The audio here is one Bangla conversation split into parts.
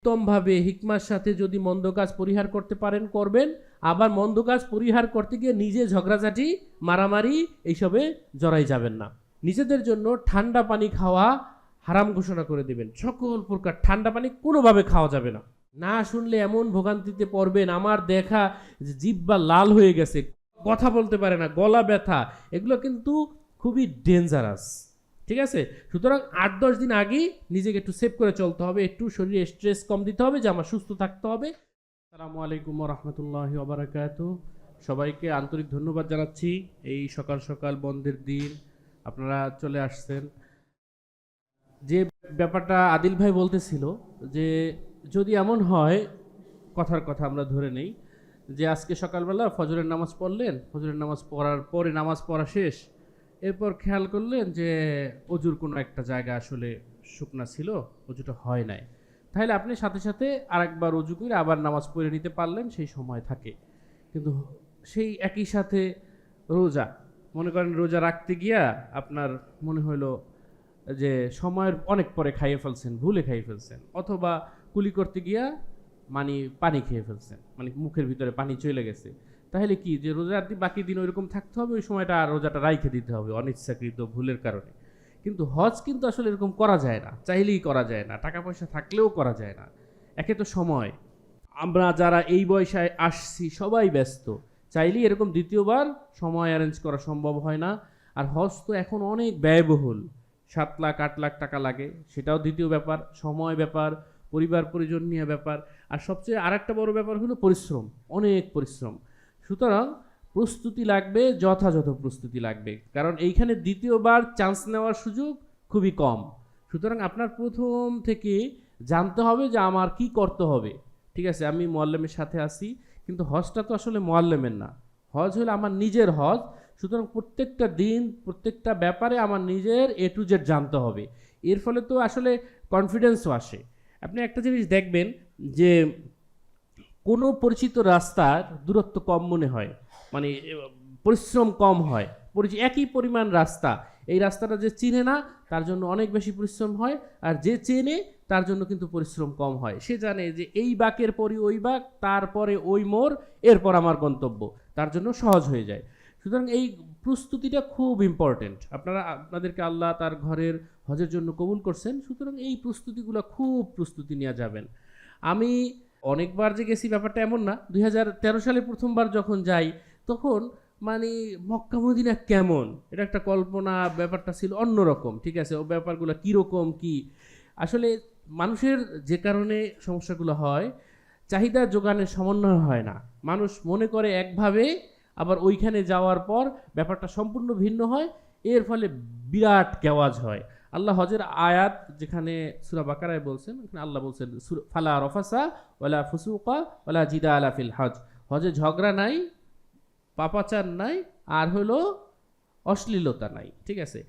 উত্তমভাবে হিকমার সাথে যদি মন্দ কাজ পরিহার করতে পারেন করবেন, আবার মন্দ কাজ পরিহার করতে গিয়ে নিজে ঝগড়াঝাটি মারামারি এইসবে জড়াই যাবেন না। নিজেদের জন্য ঠান্ডা পানি খাওয়া হারাম ঘোষণা করে দেবেন। সকল প্রকার ঠান্ডা পানি কোনোভাবে খাওয়া যাবে না। না শুনলে এমন ভোগান্তিতে পড়বেন, আমার দেখা জিহ্বা লাল হয়ে গেছে, কথা বলতে পারে না, গলা ব্যথা, এগুলো কিন্তু খুবই ডেঞ্জারাস। ঠিক আছে, সুতরাং ৮-১০ দিন আগেই নিজেকে একটু সেভ করে চলতে হবে, একটু শরীরে স্ট্রেস কম দিতে হবে, যে আমার সুস্থ থাকতে হবে। আসসালামু আলাইকুম ওয়া রাহমাতুল্লাহি ওয়া বারাকাতুহু। সবাইকে আন্তরিক ধন্যবাদ জানাচ্ছি। এই সকাল সকাল বন্ধের দিন আপনারা চলে আসছেন। যে ব্যাপারটা আদিল ভাই বলতেছিল, যে যদি এমন হয়, কথার কথা আমরা ধরে নেই যে আজকে সকালবেলা ফজরের নামাজ পড়লেন, ফজরের নামাজ পড়ার পরে নামাজ পড়া শেষ, এরপর খেয়াল করলেন যে অজুর কোনো একটা জায়গা আসলে শুকনা ছিল, অজুটা হয় নাই, তাহলে আপনি সাথে সাথে আরেকবার অজু করে আবার নামাজ পড়ে নিতে পারলেন, সেই সময় থাকে। কিন্তু সেই একই সাথে রোজা, মনে করেন রোজা রাখতে গিয়া আপনার মনে হলো যে সময়ের অনেক পরে খাইয়ে ফেলছেন, ভুলে খাইয়ে ফেলছেন, অথবা কুলি করতে গিয়া মানে পানি খেয়ে ফেলছেন, মানে মুখের ভিতরে পানি চলে গেছে, তাহলে কি যে রোজার বাকি দিন ওইরকম থাকতে হবে, ওই সময়টা রোজাটা রাইখে দিতে হবে অনিচ্ছাকৃত ভুলের কারণে। কিন্তু হজ কিন্তু আসলে এরকম করা যায় না, চাইলেই করা যায় না, টাকা পয়সা থাকলেও করা যায় না। একে তো সময়, আমরা যারা এই বয়সে আসছি সবাই ব্যস্ত, চাইলেই এরকম দ্বিতীয়বার সময় অ্যারেঞ্জ করা সম্ভব হয় না। আর হজ তো এখন অনেক ব্যয়বহুল, 7 লাখ 8 লাখ টাকা লাগে, সেটাও দ্বিতীয় ব্যাপার, সময় ব্যাপার, পরিবার পরিজন নিয়ে ব্যাপার। আর সবচেয়ে আরেকটা বড় ব্যাপার হলো পরিশ্রম, অনেক পরিশ্রম। সুতরাং প্রস্তুতি লাগবে, যথাযথ প্রস্তুতি লাগবে, কারণ এইখানে দ্বিতীয়বার চান্স নেওয়ার সুযোগ খুবই কম। সুতরাং আপনার প্রথম থেকে জানতে হবে যে আমার কি করতে হবে। ঠিক আছে, আমি মোয়াল্লেমের সাথে আছি, কিন্তু হজটা তো আসলে মোয়াল্লেমের না, হজ হলো আমার নিজের হজ। সুতরাং প্রত্যেকটা দিন প্রত্যেকটা ব্যাপারে আমার নিজের A to Z জানতে হবে। এর ফলে তো আসলে কনফিডেন্সও আসে। আপনি একটা জিনিস দেখবেন যে কোনো পরিচিত রাস্তার দূরত্ব কম মনে হয়, মানে পরিশ্রম কম হয়। একই পরিমাণ রাস্তা, এই রাস্তাটা যে চিনে না তার জন্য অনেক বেশি পরিশ্রম হয়, আর যে চেনে তার জন্য কিন্তু পরিশ্রম কম হয়। সে জানে যে এই বাঁকের পরই ওই বাঁক, তারপরে ওই মোড়, এরপর আমার গন্তব্য, তার জন্য সহজ হয়ে যায়। সুতরাং এই প্রস্তুতিটা খুব ইম্পর্টেন্ট। আপনাদেরকে আল্লাহ তার ঘরের হজের জন্য কবুল করছেন, সুতরাং এই প্রস্তুতিগুলো খুব প্রস্তুতি নেওয়া যাবেন। আমি অনেকবার যে গেছি ব্যাপারটা এমন না। 2013 সালে প্রথমবার যখন যাই, তখন মানে মক্কা মদিনা কেমন, এটা একটা কল্পনা, ব্যাপারটা ছিল অন্যরকম। ঠিক আছে, ও ব্যাপারগুলো কীরকম কি, আসলে মানুষের যে কারণে সমস্যাগুলো হয়, চাহিদা যোগানের সমন্বয় হয় না। মানুষ মনে করে একভাবে, আবার ওইখানে যাওয়ার পর ব্যাপারটা সম্পূর্ণ ভিন্ন হয়, এর ফলে বিরাট কেওয়াজ হয়। আল্লাহ হজের আয়াত যেখানে সূরা বাকারায় বলছেন, ওখানে আল্লাহ বলছেন ফালা রফাসা ওয়ালা ফুসুকা ওয়ালা জিদালা ফিল হজ, হজে ঝগড়া নাই, পাপাচার নাই, আর হলো অশ্লীলতা নাই। ঠিক আছে,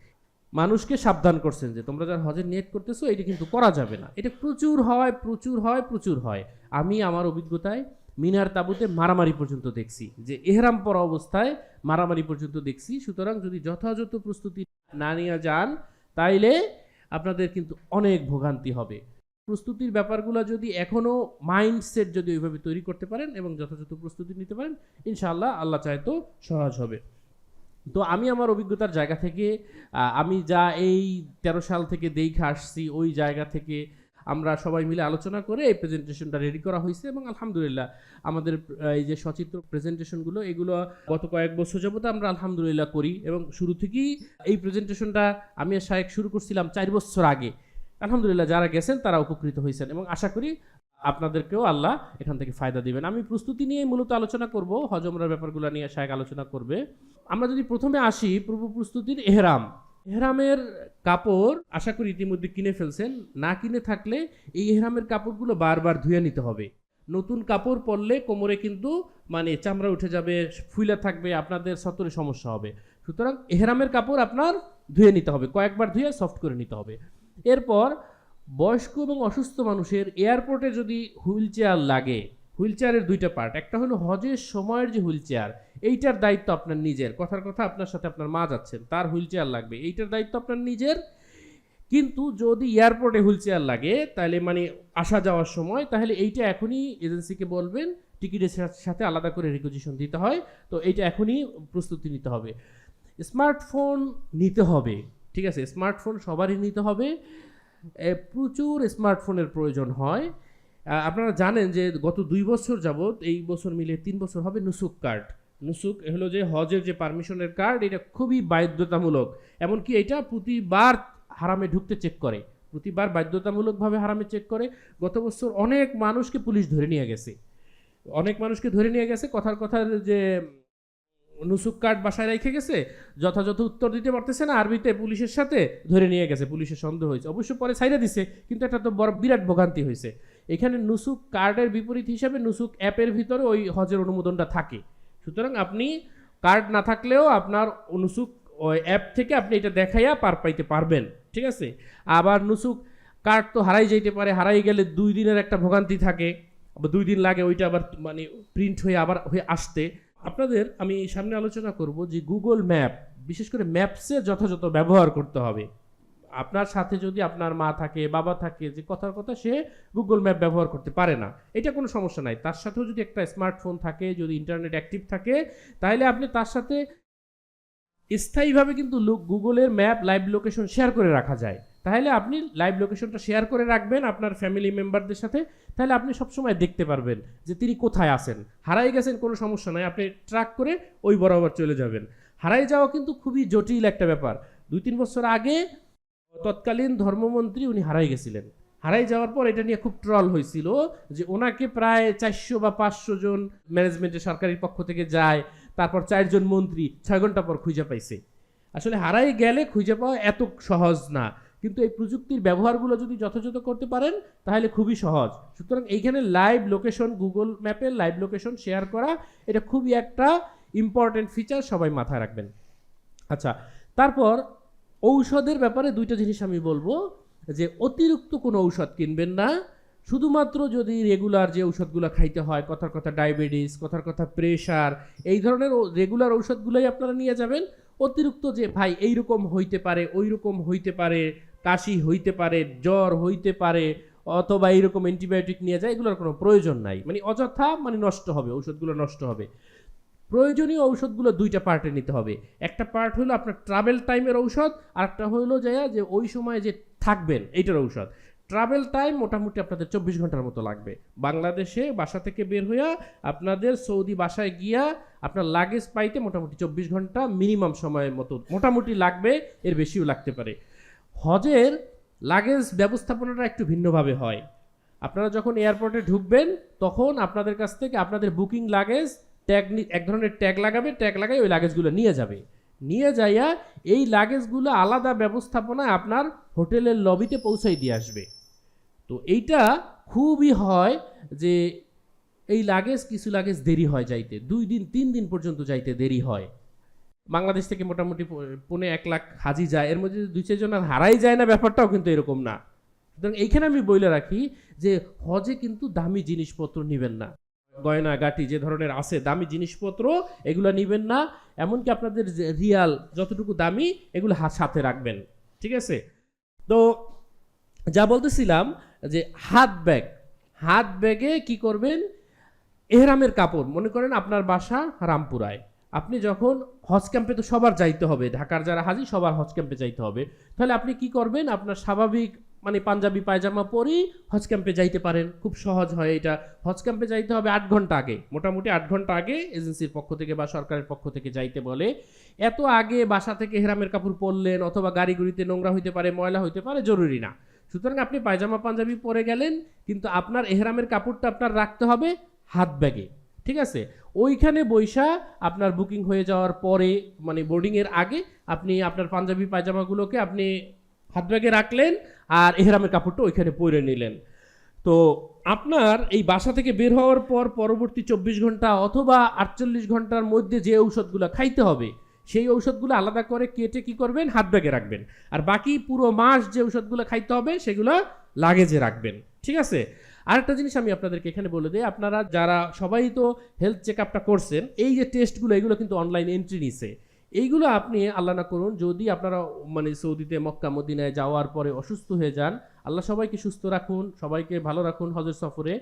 মানুষকে সাবধান করছেন যে তোমরা যারা হজের নিয়ত করতেছো এটা কিন্তু করা যাবে না। এটা প্রচুর হয়, প্রচুর হয়, প্রচুর হয়। আমি আমার অভিজ্ঞতায় মিনার তাবুতে মারামারি পর্যন্ত দেখছি, যে এহরাম পরা অবস্থায় মারামারি পর্যন্ত দেখছি। সুতরাং যদি যথাযথ প্রস্তুতি না নিয়ে যান, তাইলে আপনাদের কিন্তু অনেক ভোগান্তি হবে। প্রস্তুতির ব্যাপারগুলো যদি এখনও মাইন্ডসেট যদি ওইভাবে তৈরি করতে পারেন এবং যথাযথ প্রস্তুতি নিতে পারেন, ইনশাআল্লাহ আল্লাহ চায় তো সহজ হবে। তো আমি আমার অভিজ্ঞতার জায়গা থেকে, আমি যা এই 13 সাল থেকে দেখে আসছি, ওই জায়গা থেকে আমরা সবাই মিলে আলোচনা করে এই প্রেজেন্টেশনটা রেডি করা হয়েছে, এবং আলহামদুলিল্লাহ আমাদের এই যে সচিত্র প্রেজেন্টেশনগুলো, এগুলো গত কয়েক বছর যাবত আমরা আলহামদুলিল্লাহ করি, এবং শুরু থেকেই এই প্রেজেন্টেশনটা আমি আর শায়েক শুরু করছিলাম 4 বছর আগে। আলহামদুলিল্লাহ যারা গেছেন তারা উপকৃত হয়েছেন, এবং আশা করি আপনাদেরকেও আল্লাহ এখান থেকে ফায়দা দিবেন। আমি প্রস্তুতি নিয়ে মূলত আলোচনা করব, হজ উমরার ব্যাপারগুলো নিয়ে শায়েক আলোচনা করবে। আমরা যদি প্রথমে আসি পূর্ব প্রস্তুতির এহরামের কাপড় আশা করি ইতিমধ্যে কিনে ফেলছেন, না কিনে থাকলে এই এহরামের কাপড়গুলো বারবার ধুয়ে নিতে হবে। নতুন কাপড় পরলে কোমরে কিন্তু মানে চামড়া উঠে যাবে, ফুইলা থাকবে, আপনাদের সতরে সমস্যা হবে। সুতরাং এহরামের কাপড় আপনার ধুয়ে নিতে হবে, কয়েকবার ধুয়ে সফট করে নিতে হবে। এরপর বয়স্ক এবং অসুস্থ মানুষের এয়ারপোর্টে যদি হুইল চেয়ার লাগে, হুইল চেয়ারের 2টা পার্ট, একটা হলো হজের সময়ের যে হুইল চেয়ার, এইটার দায়িত্ব আপনার নিজের, কথার কথা আপনার সাথে আপনার মা যাচ্ছেন, তার হুইল চেয়ার লাগবে, এইটার দায়িত্ব আপনার নিজের। কিন্তু যদি এয়ারপোর্টে হুইল চেয়ার লাগে তাহলে মানে আসা যাওয়ার সময়, তাহলে এইটা এখনই এজেন্সিকে বলবেন, টিকিটের সাথে আলাদা করে রিকুইজিশন দিতে হয়। তো এইটা এখনই প্রস্তুতি নিতে হবে। স্মার্টফোন নিতে হবে, ঠিক আছে, স্মার্টফোন সবারই নিতে হবে। প্রচুর স্মার্টফোনের প্রয়োজন হয়। আপনারা জানেন যে গত 2 বছর যাবৎ, এই বছর মিলে 3 বছর হবে, নুসুক কার্ড, নুসুক হলো যে হজের যে পারমিশনের কার্ড, এটা খুবই বাধ্যতামূলক। এমনকি এটা প্রতিবার হারামে ঢুকতে চেক করে, প্রতিবার বাধ্যতামূলকভাবে হারামে চেক করে। গত বছর অনেক মানুষকে পুলিশ ধরে নিয়ে গেছে, অনেক মানুষকে ধরে নিয়ে গেছে, কথার কথা যে নুসুক কার্ড বাসায় রেখে গেছে, যথাযথ উত্তর দিতে পারতেছে না আরবিতে, পুলিশের সাথে ধরে নিয়ে গেছে, পুলিশের সন্দেহ হয়েছে, অবশ্য পরে ছাইড়া দিছে, কিন্তু একটা তো বড় বিরাট ভোগান্তি হয়েছে। এখানে নুসুক কার্ডের বিপরীত হিসাবে নুসুক অ্যাপের ভিতরে ওই হজের অনুমোদনটা থাকে। সুতরাং আপনি কার্ড না থাকলেও আপনার নুসুক ওই অ্যাপ থেকে আপনি এটা দেখাইয়া পার পাইতে পারবেন, ঠিক আছে। আবার নুসুক কার্ড তো হারাই যাইতে পারে, হারাই গেলে 2 দিনের একটা ভোগান্তি থাকে, আবার 2 দিন লাগে ওইটা আবার মানে প্রিন্ট হয়ে আবার হয়ে আসতে। আপনাদের আমি সামনে আলোচনা করব যে গুগল ম্যাপ, বিশেষ করে ম্যাপসের যথাযথ ব্যবহার করতে হবে। আপনার সাথে যদি আপনার মা থাকে, বাবা থাকে, যে কথার কথা সে গুগল ম্যাপ ব্যবহার করতে পারে না, এটা কোনো সমস্যা নাই। তার সাথেও যদি একটা স্মার্টফোন থাকে, যদি ইন্টারনেট অ্যাক্টিভ থাকে, তাহলে আপনি তার সাথে স্থায়ীভাবে কিন্তু গুগলের ম্যাপ লাইভ লোকেশন শেয়ার করে রাখা যায়। তাহলে আপনি লাইভ লোকেশনটা শেয়ার করে রাখবেন আপনার ফ্যামিলি মেম্বারদের সাথে, তাহলে আপনি সবসময় দেখতে পারবেন যে তিনি কোথায় আছেন। হারাই গেছেন, কোনো সমস্যা নাই, আপনি ট্র্যাক করে ওই বরাবর চলে যাবেন। হারাই যাওয়া কিন্তু খুবই জটিল একটা ব্যাপার। 2-3 বছর আগে তৎকালীন ধর্মমন্ত্রী উনি হারাই গেছিলেন। হারাই যাওয়ার পর এটা নিয়ে খুব ট্রল হয়েছিল যে ওনাকে প্রায় 400 বা 500 জন ম্যানেজমেন্টের সরকারি পক্ষ থেকে যায়, তারপর 4 জন মন্ত্রী 6 ঘন্টা পর খুঁজে পাইছে। আসলে হারাই গেলে খুঁজে পাওয়া এত সহজ না, কিন্তু এই প্রযুক্তির ব্যবহারগুলো যদি যথাযথ করতে পারেন তাহলে খুবই সহজ। সুতরাং এইখানে লাইভ লোকেশন, গুগল ম্যাপের লাইভ লোকেশন শেয়ার করা, এটা খুবই একটা ইম্পর্টেন্ট ফিচার, সবাই মাথায় রাখবেন। আচ্ছা, তারপর ঔষধের ব্যাপারে 2টা জিনিস আমি বলবো, যে অতিরিক্ত কোনো ঔষধ কিনবেন না। শুধুমাত্র যদি রেগুলার যে ঔষধগুলো খাইতে হয়, কথার কথা ডায়াবেটিস, কথার কথা প্রেশার, এই ধরনের রেগুলার ঔষধগুলোই আপনারা নিয়ে যাবেন। অতিরিক্ত যে ভাই এইরকম হইতে পারে, ওই রকম হইতে পারে, কাশি হইতে পারে, জ্বর হইতে পারে, অথবা এইরকম অ্যান্টিবায়োটিক নিয়ে যায়, এগুলোর কোনো প্রয়োজন নাই। মানে অযথা মানে নষ্ট হবে, ঔষধগুলো নষ্ট হবে। প্রয়োজনীয় ঔষধগুলো 2টা পার্টে নিতে হবে। একটা পার্ট হলো আপনার ট্রাভেল টাইমের ঔষধ, আর একটা হলো যে ওই সময় যে থাকবেন এইটার ঔষধ। ট্রাভেল টাইম মোটামুটি আপনাদের 24 ঘন্টার মতো লাগবে। বাংলাদেশে বাসা থেকে বের হইয়া আপনাদের সৌদি বাসায় গিয়া আপনার লাগেজ পাইতে মোটামুটি 24 ঘন্টা মিনিমাম সময়ের মতো মোটামুটি লাগবে, এর বেশিও লাগতে পারে। হজের লাগেজ ব্যবস্থাপনাটা একটু ভিন্নভাবে হয়। আপনারা যখন এয়ারপোর্টে ঢুকবেন তখন আপনাদের কাছ থেকে আপনাদের বুকিং লাগেজ ট্যাগ, এক ধরনের ট্যাগ লাগাবে, ট্যাগ লাগাই ওই লাগেজগুলো নিয়ে যাবে। নিয়ে যাইয়া এই লাগেজগুলো আলাদা ব্যবস্থাপনায় আপনার হোটেলের লবিতে পৌঁছাই দিয়ে আসবে। তো এইটা খুবই হয় যে এই লাগেজ, কিছু লাগেজ দেরি হয় যাইতে, 2 দিন 3 দিন পর্যন্ত যাইতে দেরি হয়। বাংলাদেশ থেকে মোটামুটি 1.25 লাখ হাজি যায়, এর মধ্যে 2-4 জন আর হারাই যায় না, ব্যাপারটাও কিন্তু এরকম না। সুতরাং এইখানে আমি বলে রাখি যে হজে কিন্তু দামি জিনিসপত্র নেবেন না, গয়না গাটি যে ধরনের আছে দামি জিনিসপত্র এগুলো নেবেন না। এমনকি আপনাদের রিয়াল যতটুকু দামি এগুলো সাথে রাখবেন, ঠিক আছে। তো যা বলতেছিলাম যে হাত ব্যাগে কি করবেন, এহরামের কাপড়, মনে করেন আপনার বাসা রামপুরায়, আপনি যখন হজ ক্যাম্পে তো সবার যাইতে হবে, ঢাকার যারা হাজি সবার হজ ক্যাম্পে যাইতে হবে, তাহলে আপনি কি করবেন, আপনার স্বাভাবিক মানে পাঞ্জাবি পায়জামা পরেই হজ ক্যাম্পে যাইতে পারেন, খুব সহজ হয় এটা। হজ ক্যাম্পে যাইতে হবে 8 ঘন্টা আগে, মোটামুটি 8 ঘন্টা আগে এজেন্সির পক্ষ থেকে বা সরকারের পক্ষ থেকে যাইতে বলে। এত আগে বাসা থেকে এহরামের কাপড় পরলেন, অথবা গাড়িগুড়িতে নোংরা হইতে পারে, ময়লা হইতে পারে, জরুরি না। সুতরাং আপনি পায়জামা পাঞ্জাবি পরে গেলেন, কিন্তু আপনার এহরামের কাপড়টা আপনার রাখতে হবে হাত ব্যাগে, ঠিক আছে। ওইখানে বৈশা আপনার বুকিং হয়ে যাওয়ার পরে মানে বোর্ডিংয়ের আগে আপনি আপনার পাঞ্জাবি পায়জামাগুলোকে আপনি হাত ব্যাগে রাখলেন, আর এহরামের কাপড়টা ওইখানে পরে নিলেন। তো আপনার এই বাসা থেকে বের হওয়ার পর পরবর্তী 24 ঘন্টা অথবা 48 ঘন্টার মধ্যে যে ঔষধগুলো খাইতে হবে, সেই ঔষধগুলো আলাদা করে কেটে কি করবেন, হাত ব্যাগে রাখবেন। আর বাকি পুরো মাস যে ঔষধগুলো খাইতে হবে সেগুলো লাগেজে রাখবেন, ঠিক আছে। আরেকটা জিনিস আমি আপনাদেরকে এখানে বলে দিই, আপনারা যারা সবাই তো হেলথ চেক আপটা করছেন, এই যে টেস্টগুলো এগুলো কিন্তু অনলাইন এন্ট্রি নিছে। এইগুলো আপনি আল্লাহ না করুন যদি আপনারা মানে সৌদিতে মক্কা মদিনায় যাওয়ার পরে অসুস্থ হয়ে যান, আল্লাহ সবাইকে সুস্থ রাখুন, সবাইকে ভালো রাখুন হজের সফরে।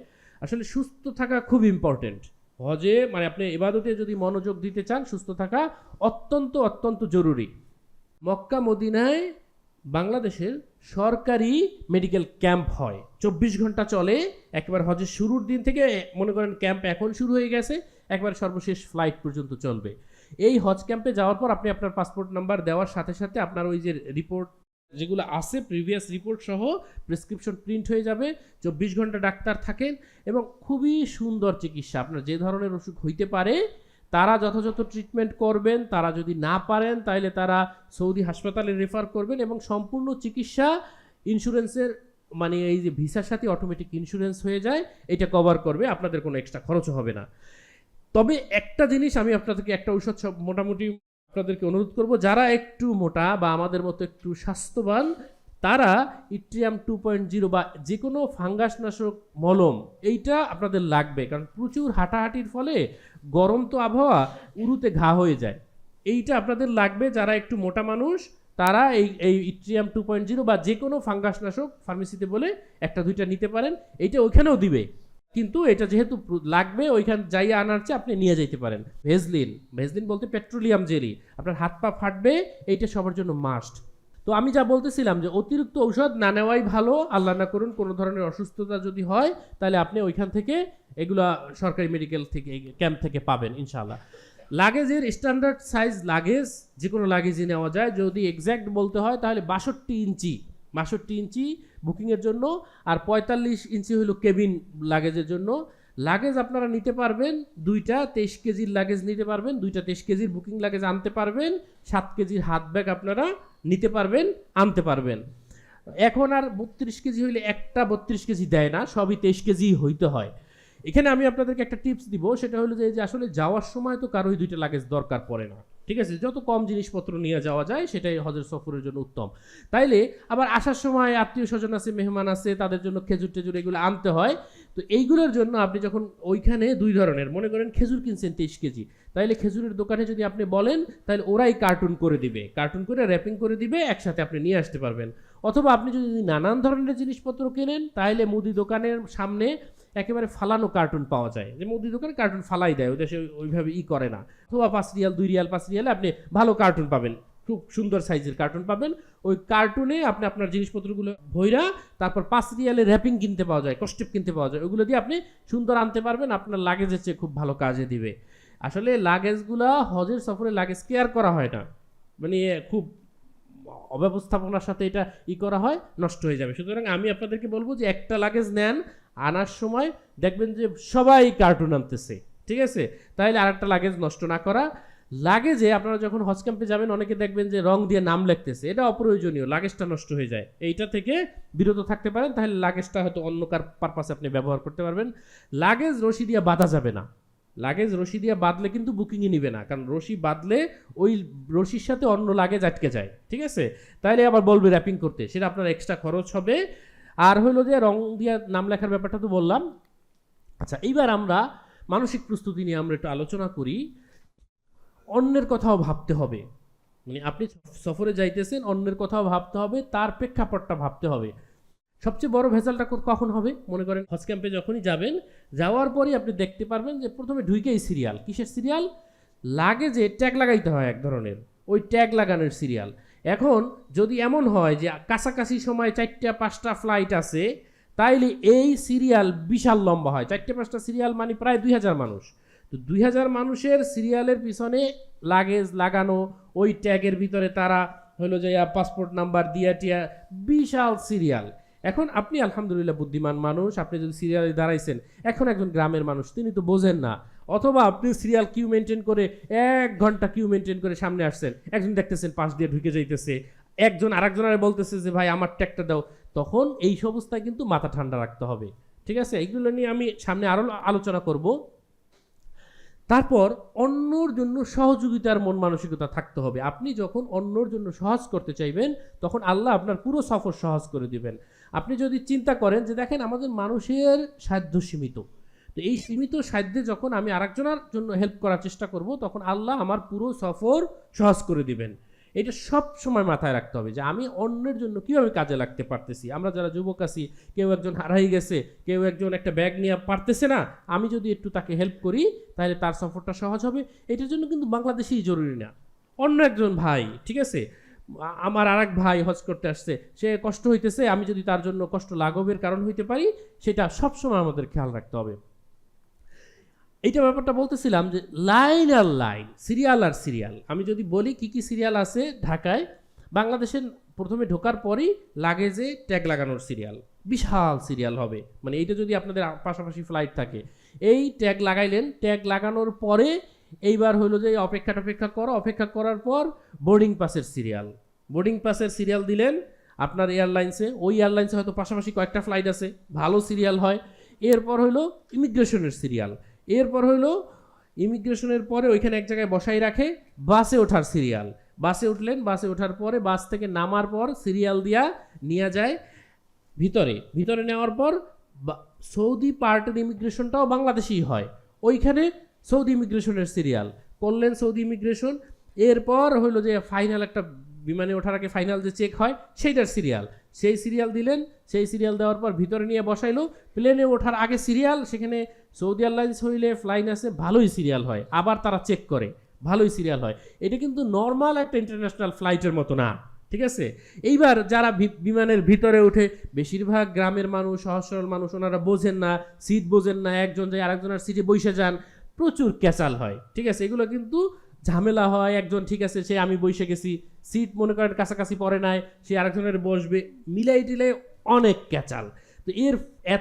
আসলে সুস্থ থাকা খুব ইম্পর্টেন্ট। হজে মানে আপনি ইবাদতে যদি মনোযোগ দিতে চান, সুস্থ থাকা অত্যন্ত অত্যন্ত জরুরি। মক্কা মদিনায় বাংলাদেশের সরকারি মেডিকেল ক্যাম্প হয়, 24 ঘন্টা চলে। একবার হজের শুরুর দিন থেকে মনে করেন ক্যাম্প এখন শুরু হয়ে গেছে, একবার সর্বশেষ ফ্লাইট পর্যন্ত চলবে। এই হজ ক্যাম্পে যাওয়ার পর আপনি আপনার পাসপোর্ট নাম্বার দেওয়ার সাথে সাথে আপনার ওই যে রিপোর্ট যেগুলো আছে প্রিভিয়াস রিপোর্ট সহ প্রেসক্রিপশন প্রিন্ট হয়ে যাবে। 24 ঘন্টা ডাক্তার থাকেন এবং খুবই সুন্দর চিকিৎসা। আপনার যে ধরনের অসুখ হইতে পারে তারা যথাযথ ট্রিটমেন্ট করবেন। তারা যদি না পারেন তাহলে তারা সৌদি হাসপাতালে রেফার করবেন এবং সম্পূর্ণ চিকিৎসা ইন্স্যুরেন্সের মানে এই যে ভিসার সাথে অটোমেটিক ইন্স্যুরেন্স হয়ে যায়, এটা কভার করবে, আপনাদের কোনো এক্সট্রা খরচও হবে না। তবে একটা জিনিস আমি আপনাদেরকে একটা ঔষধ মোটামুটি আপনাদেরকে অনুরোধ করব, যারা একটু মোটা বা আমাদের মতো একটু স্বাস্থ্যবান তারা ইট্রিয়াম 2.0 বা যে কোনো ফাঙ্গাসনাশক মলম এইটা আপনাদের লাগবে, কারণ প্রচুর হাঁটাহাঁটির ফলে গরম তো আবহাওয়া, উরুতে ঘা হয়ে যায়। এইটা আপনাদের লাগবে যারা একটু মোটা মানুষ, তারা এই ইট্রিয়াম 2.0 বা যে কোনো ফাঙ্গাসনাশক ফার্মেসিতে বলে একটা দুইটা নিতে পারেন। এইটা ওইখানেও দিবে, কিন্তু এটা যেহেতু লাগবে ওইখানে যাইয়ে আনার চেয়ে আপনি নিয়ে যেতে পারেন। ভেজলিন বলতে পেট্রোলিয়াম জেলি, আপনার হাত পা ফাটবে, এইটা সবার জন্য মাস্ট। তো আমি যা বলতেছিলাম যে অতিরিক্ত ঔষধ না নেওয়াই ভালো। আল্লাহ না করুন কোনো ধরনের অসুস্থতা যদি হয় তাহলে আপনি ওইখান থেকে এগুলা সরকারি মেডিকেল থেকে ক্যাম্প থেকে পাবেন ইনশাআল্লাহ। লাগেজের স্ট্যান্ডার্ড সাইজ লাগেজ যে কোনো লাগেজই নেওয়া যায়। যদি এক্স্যাক্ট বলতে হয় তাহলে 62 ইঞ্চি বুকিংয়ের জন্য, আর 45 ইঞ্চি হলো কেবিন লাগেজের জন্য। লাগেজ আপনারা নিতে পারবেন দুইটা 23 কেজির লাগেজ নিতে পারবেন, দুইটা 23 কেজির বুকিং লাগেজ আনতে পারবেন, 7 কেজির হাত ব্যাগ আপনারা নিতে পারবেন, আনতে পারবেন। এখন আর 32 কেজি হইলে একটা 32 কেজি দেয় না, সবই 23 কেজি হইতে হয়। এখানে আমি আপনাদেরকে একটা টিপস দিব, সেটা হলো যে আসলে যাওয়ার সময় তো কারোই দুইটা লাগেজ দরকার পড়ে না, ঠিক আছে? যত কম জিনিসপত্র নিয়ে যাওয়া যায় সেটাই হজের সফরের জন্য উত্তম। তাইলে আবার আসার সময় আত্মীয় স্বজন আছে, মেহমান আছে, তাদের জন্য খেজুর টেজুর এগুলো আনতে হয়। তো এইগুলোর জন্য আপনি যখন ওইখানে দুই ধরনের মনে করেন খেজুর কিনছেন 23 কেজি, তাইলে খেজুরের দোকানে যদি আপনি বলেন তাহলে ওরাই কার্টুন করে দিবে, কার্টুন করে র্যাপিং করে দিবে, একসাথে আপনি নিয়ে আসতে পারবেন। অথবা আপনি যদি নানান ধরনের জিনিসপত্র কেনেন তাহলে মুদি দোকানের সামনে একেবারে ফালানো কার্টুন পাওয়া যায়, যে মুদি দোকানে কার্টুন ফালাই দেয়, ওই দেশে ওইভাবে করে না। অথবা 5 রিয়াল 2 রিয়াল 5 রিয়ালে আপনি ভালো কার্টুন পাবেন, খুব সুন্দর সাইজের কার্টুন পাবেন। ওই কার্টুনে আপনি আপনার জিনিসপত্রগুলো ভইরা তারপর 5 রিয়ালে র্যাপিং কিনতে পাওয়া যায়, কস্টেপ কিনতে পাওয়া যায়, ওগুলো দিয়ে আপনি সুন্দর আনতে পারবেন, আপনার লাগেজের চেয়ে খুব ভালো কাজে দিবে। আসলে লাগেজগুলা হজের সফরে লাগেজ কেয়ার করা হয় না, মানে খুব অব্যবস্থাপনার সাথে এটা করা হয়, নষ্ট হয়ে যাবে। সুতরাং আমি আপনাদেরকে বলবো যে একটা লাগেজ নেন, আনার সময় দেখবেন যে সবাই কার্টুন আনতেছে, ঠিক আছে? তাহলে আর একটা লাগেজ নষ্ট না করা। লাগেজে আপনারা যখন হজ ক্যাম্পে যাবেন অনেকে দেখবেন যে রং দিয়ে নাম লিখতেছে, এটা অপ্রয়োজনীয়, লাগেজটা নষ্ট হয়ে যায়। এইটা থেকে বিরত থাকতে পারেন, তাহলে লাগেজটা হয়তো অন্য কার পারপাসে আপনি ব্যবহার করতে পারবেন। লাগেজ রশি দিয়ে বাঁধা যাবে না, লাগেজ রশি দিয়ে বাঁধলে কিন্তু বুকিংই নিবে না, কারণ রশি বাঁধলে ওই রশির সাথে অন্য লাগেজ আটকে যায়, ঠিক আছে? তাইলে আবার বলবে র্যাপিং করতে, সেটা আপনার এক্সট্রা খরচ হবে। আর হইলো যে রং দিয়ে নাম লেখার ব্যাপারটা তো বললাম। আচ্ছা, এইবার আমরা মানসিক প্রস্তুতি নিয়ে আমরা একটু আলোচনা করি। অন্যের কথাও ভাবতে হবে, মানে আপনি সফরে যাইতেছেন, অন্যের কথাও ভাবতে হবে, তার প্রেক্ষাপটটা ভাবতে হবে। সবচেয়ে বড় ভেজালটা কখন হবে? মনে করেন হজ ক্যাম্পে যখনই যাবেন, যাওয়ার পরই আপনি দেখতে পারবেন যে প্রথমে ঢুকেই সিরিয়াল। কিসের সিরিয়াল? লাগেজে ট্যাগ লাগাইতে হয় এক ধরনের, ওই ট্যাগ লাগানোর সিরিয়াল। এখন যদি এমন হয় যে কাছাকাছি সময় 4টা-5টা ফ্লাইট আছে, তাইলে এই সিরিয়াল বিশাল লম্বা হয়। 4টে-5টা সিরিয়াল মানে প্রায় 2000 মানুষ। তো 2000 মানুষের সিরিয়ালের পিছনে লাগেজ লাগানো, ওই ট্যাগের ভিতরে তারা হলো যে পাসপোর্ট নাম্বার দিয়া টিয়া, বিশাল সিরিয়াল। এখন আপনি আলহামদুলিল্লাহ বুদ্ধিমান মানুষ, আপনি যদি সিরিয়ালে দাঁড়াইছেন, এখন একজন গ্রামের মানুষ তিনি তো বোঝেন না, অথবা আপনি সিরিয়াল কিউ মেনটেন করে 1 ঘন্টা কিউ মেনটেন করে সামনে আসছেন, একজন দেখতেছেন পাশ দিয়ে ঢুকে যাইতেছে, একজন আরেকজনের বলতেছে যে ভাই আমার ট্যাগটা দাও। তখন এই অবস্থায় কিন্তু মাথা ঠান্ডা রাখতে হবে, ঠিক আছে? এইগুলো নিয়ে আমি সামনে আরও আলোচনা করব। তারপর অন্যর জন্য সহযোগিতার মন মানসিকতা থাকতে হবে। আপনি যখন অন্যর জন্য সহজ করতে চাইবেন তখন আল্লাহ আপনার পুরো সফর সহজ করে দিবেন। আপনি যদি চিন্তা করেন যে দেখেন আমাদের মানুষের সাধ্য সীমিত, তো এই সীমিত সাধ্যে যখন আমি আরেকজনের জন্য হেল্প করার চেষ্টা করব, তখন আল্লাহ আমার পুরো সফর সহজ করে দিবেন। এটা সব সময় মাথায় রাখতে হবে যে আমি অন্যের জন্য কীভাবে কাজে লাগতে পারতেছি। আমরা যারা যুবক আছি, কেউ একজন হারাই গেছে, কেউ একজন একটা ব্যাগ নিয়ে পারতেছে না, আমি যদি একটু তাকে হেল্প করি তাহলে তার সফরটা সহজ হবে। এটার জন্য কিন্তু বাংলাদেশেই জরুরি না, অন্য একজন ভাই, ঠিক আছে, আমার আরেক ভাই হজ করতে আসছে, সে কষ্ট হইতেছে, আমি যদি তার জন্য কষ্ট লাঘবের কারণ হইতে পারি, সেটা সবসময় আমাদের খেয়াল রাখতে হবে। এইটা ব্যাপারটা বলতেছিলাম যে লাইন আর লাইন, সিরিয়াল আর সিরিয়াল। আমি যদি বলি কি কি সিরিয়াল আছে ঢাকায়, বাংলাদেশের প্রথমে ঢোকার পরই লাগেজে ট্যাগ লাগানোর সিরিয়াল, বিশাল সিরিয়াল হবে। মানে এইটা যদি আপনাদের পাশাপাশি ফ্লাইট থাকে, এই ট্যাগ লাগাইলেন, ট্যাগ লাগানোর পরে এইবার হলো যে অপেক্ষা করার পর বোর্ডিং পাসের সিরিয়াল, বোর্ডিং পাসের সিরিয়াল দিলেন আপনার এয়ারলাইন্সে, ওই এয়ারলাইন্সে হয়তো পাশাপাশি কয়েকটা ফ্লাইট আছে, ভালো সিরিয়াল হয়। এরপর হলো ইমিগ্রেশনের সিরিয়াল, এরপর হলো ইমিগ্রেশনের পরে ওইখানে এক জায়গায় বসাই রাখে বাসে ওঠার সিরিয়াল, বাসে উঠলেন, বাসে ওঠার পরে বাস থেকে নামার পর সিরিয়াল দিয়া নিয়ে যায় ভিতরে নেওয়ার পর সৌদি পার্টের ইমিগ্রেশনটাও বাংলাদেশেই হয়, ওইখানে সৌদি ইমিগ্রেশনের সিরিয়াল করলেন, সৌদি ইমিগ্রেশন। এরপর হইলো যে ফাইনাল একটা বিমানে ওঠার আগে ফাইনাল যে চেক হয় সেইটার সিরিয়াল, সেই সিরিয়াল দিলেন, সেই সিরিয়াল দেওয়ার পর ভিতরে নিয়ে বসাইলো। প্লেনে ওঠার আগে সিরিয়াল, সেখানে সৌদি এয়ারলাইন্স হইলে ফ্লাইন আছে, ভালোই সিরিয়াল হয়, আবার তারা চেক করে, ভালোই সিরিয়াল হয়। এটা কিন্তু নর্মাল একটা ইন্টারন্যাশনাল ফ্লাইটের মতো না, ঠিক আছে। এইবার যারা বিমানের ভিতরে উঠে, বেশিরভাগ গ্রামের মানুষ, সহজ সরল মানুষ, ওনারা বোঝেন না, সিট বোঝেন না, একজন যায় আরেকজনের সিটে বসে যান, প্রচুর ক্যাচাল হয়, ঠিক আছে। এগুলো কিন্তু ঝামেলা হয়। একজন ঠিক আছে, সে আমি বসে গেছি, সিট মনে করেন কাছাকাছি পড়ে নাই, সে আরেকজনের বসবে, মিলাই টিলাই অনেক ক্যাচাল।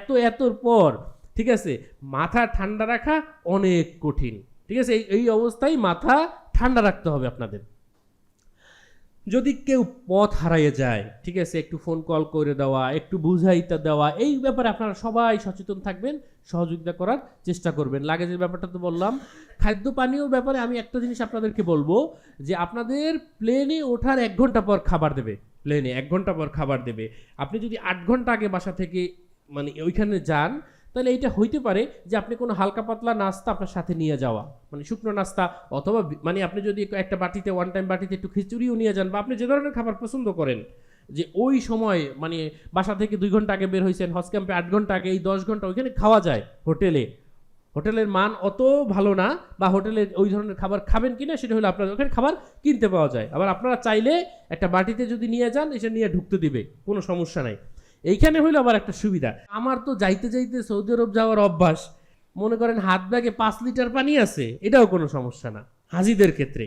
তো এতর পর ঠিক আছে, মাথা ঠান্ডা রাখা অনেক কঠিন, ঠিক আছে। এই অবস্থায় মাথা ঠান্ডা রাখতে হবে আপনাদের। যদি কেউ পথ হারিয়ে যায়, ঠিক আছে, একটু ফোন কল করে দেওয়া, একটু বুঝাইতে দেওয়া, এই ব্যাপারে আপনারা সবাই সচেতন থাকবেন, সহযোগিতা করার চেষ্টা করবেন। লাগেজের ব্যাপারটা তো বললাম। খাদ্য পানীয়র ব্যাপারে আমি একটা জিনিস আপনাদেরকে বলবো, যে আপনাদের প্লেনে ওঠার 1 ঘন্টা পর খাবার দেবে, প্লেনে 1 ঘন্টা পর খাবার দেবে। আপনি যদি 8 ঘন্টা আগে বাসা থেকে মানে ওইখানে যান, তাহলে এইটা হইতে পারে যে আপনি কোনো হালকা পাতলা নাস্তা আপনার সাথে নিয়ে যাওয়া, মানে শুকনো নাস্তা, অথবা মানে আপনি যদি একটা বাটিতে ওয়ান টাইম বাটিতে একটু খিচুড়িও নিয়ে যান, বা আপনি যে ধরনের খাবার পছন্দ করেন, যে ওই সময় মানে বাসা থেকে 2 ঘন্টা আগে বের হয়েছেন, হজ ক্যাম্পে 8 ঘন্টা আগে, এই 10 ঘন্টা ওইখানে খাওয়া যায়। হোটেলের মান অত ভালো না, বা হোটেলে ওই ধরনের খাবার খাবেন কিনা সেটা হলো আপনার, ওখানে খাবার কিনতে পাওয়া যায়। আবার আপনারা চাইলে একটা বাটিতে যদি নিয়ে যান, এসে নিয়ে ঢুকতে দিবে, কোনো সমস্যা নাই। এইখানে হইলো আবার একটা সুবিধা, আমার তো যাইতে সৌদি আরব যাওয়ার অভ্যাস, মনে করেন হাত ব্যাগে 5 লিটার পানি আছে, এটাও কোনো সমস্যা না। হাজিদের ক্ষেত্রে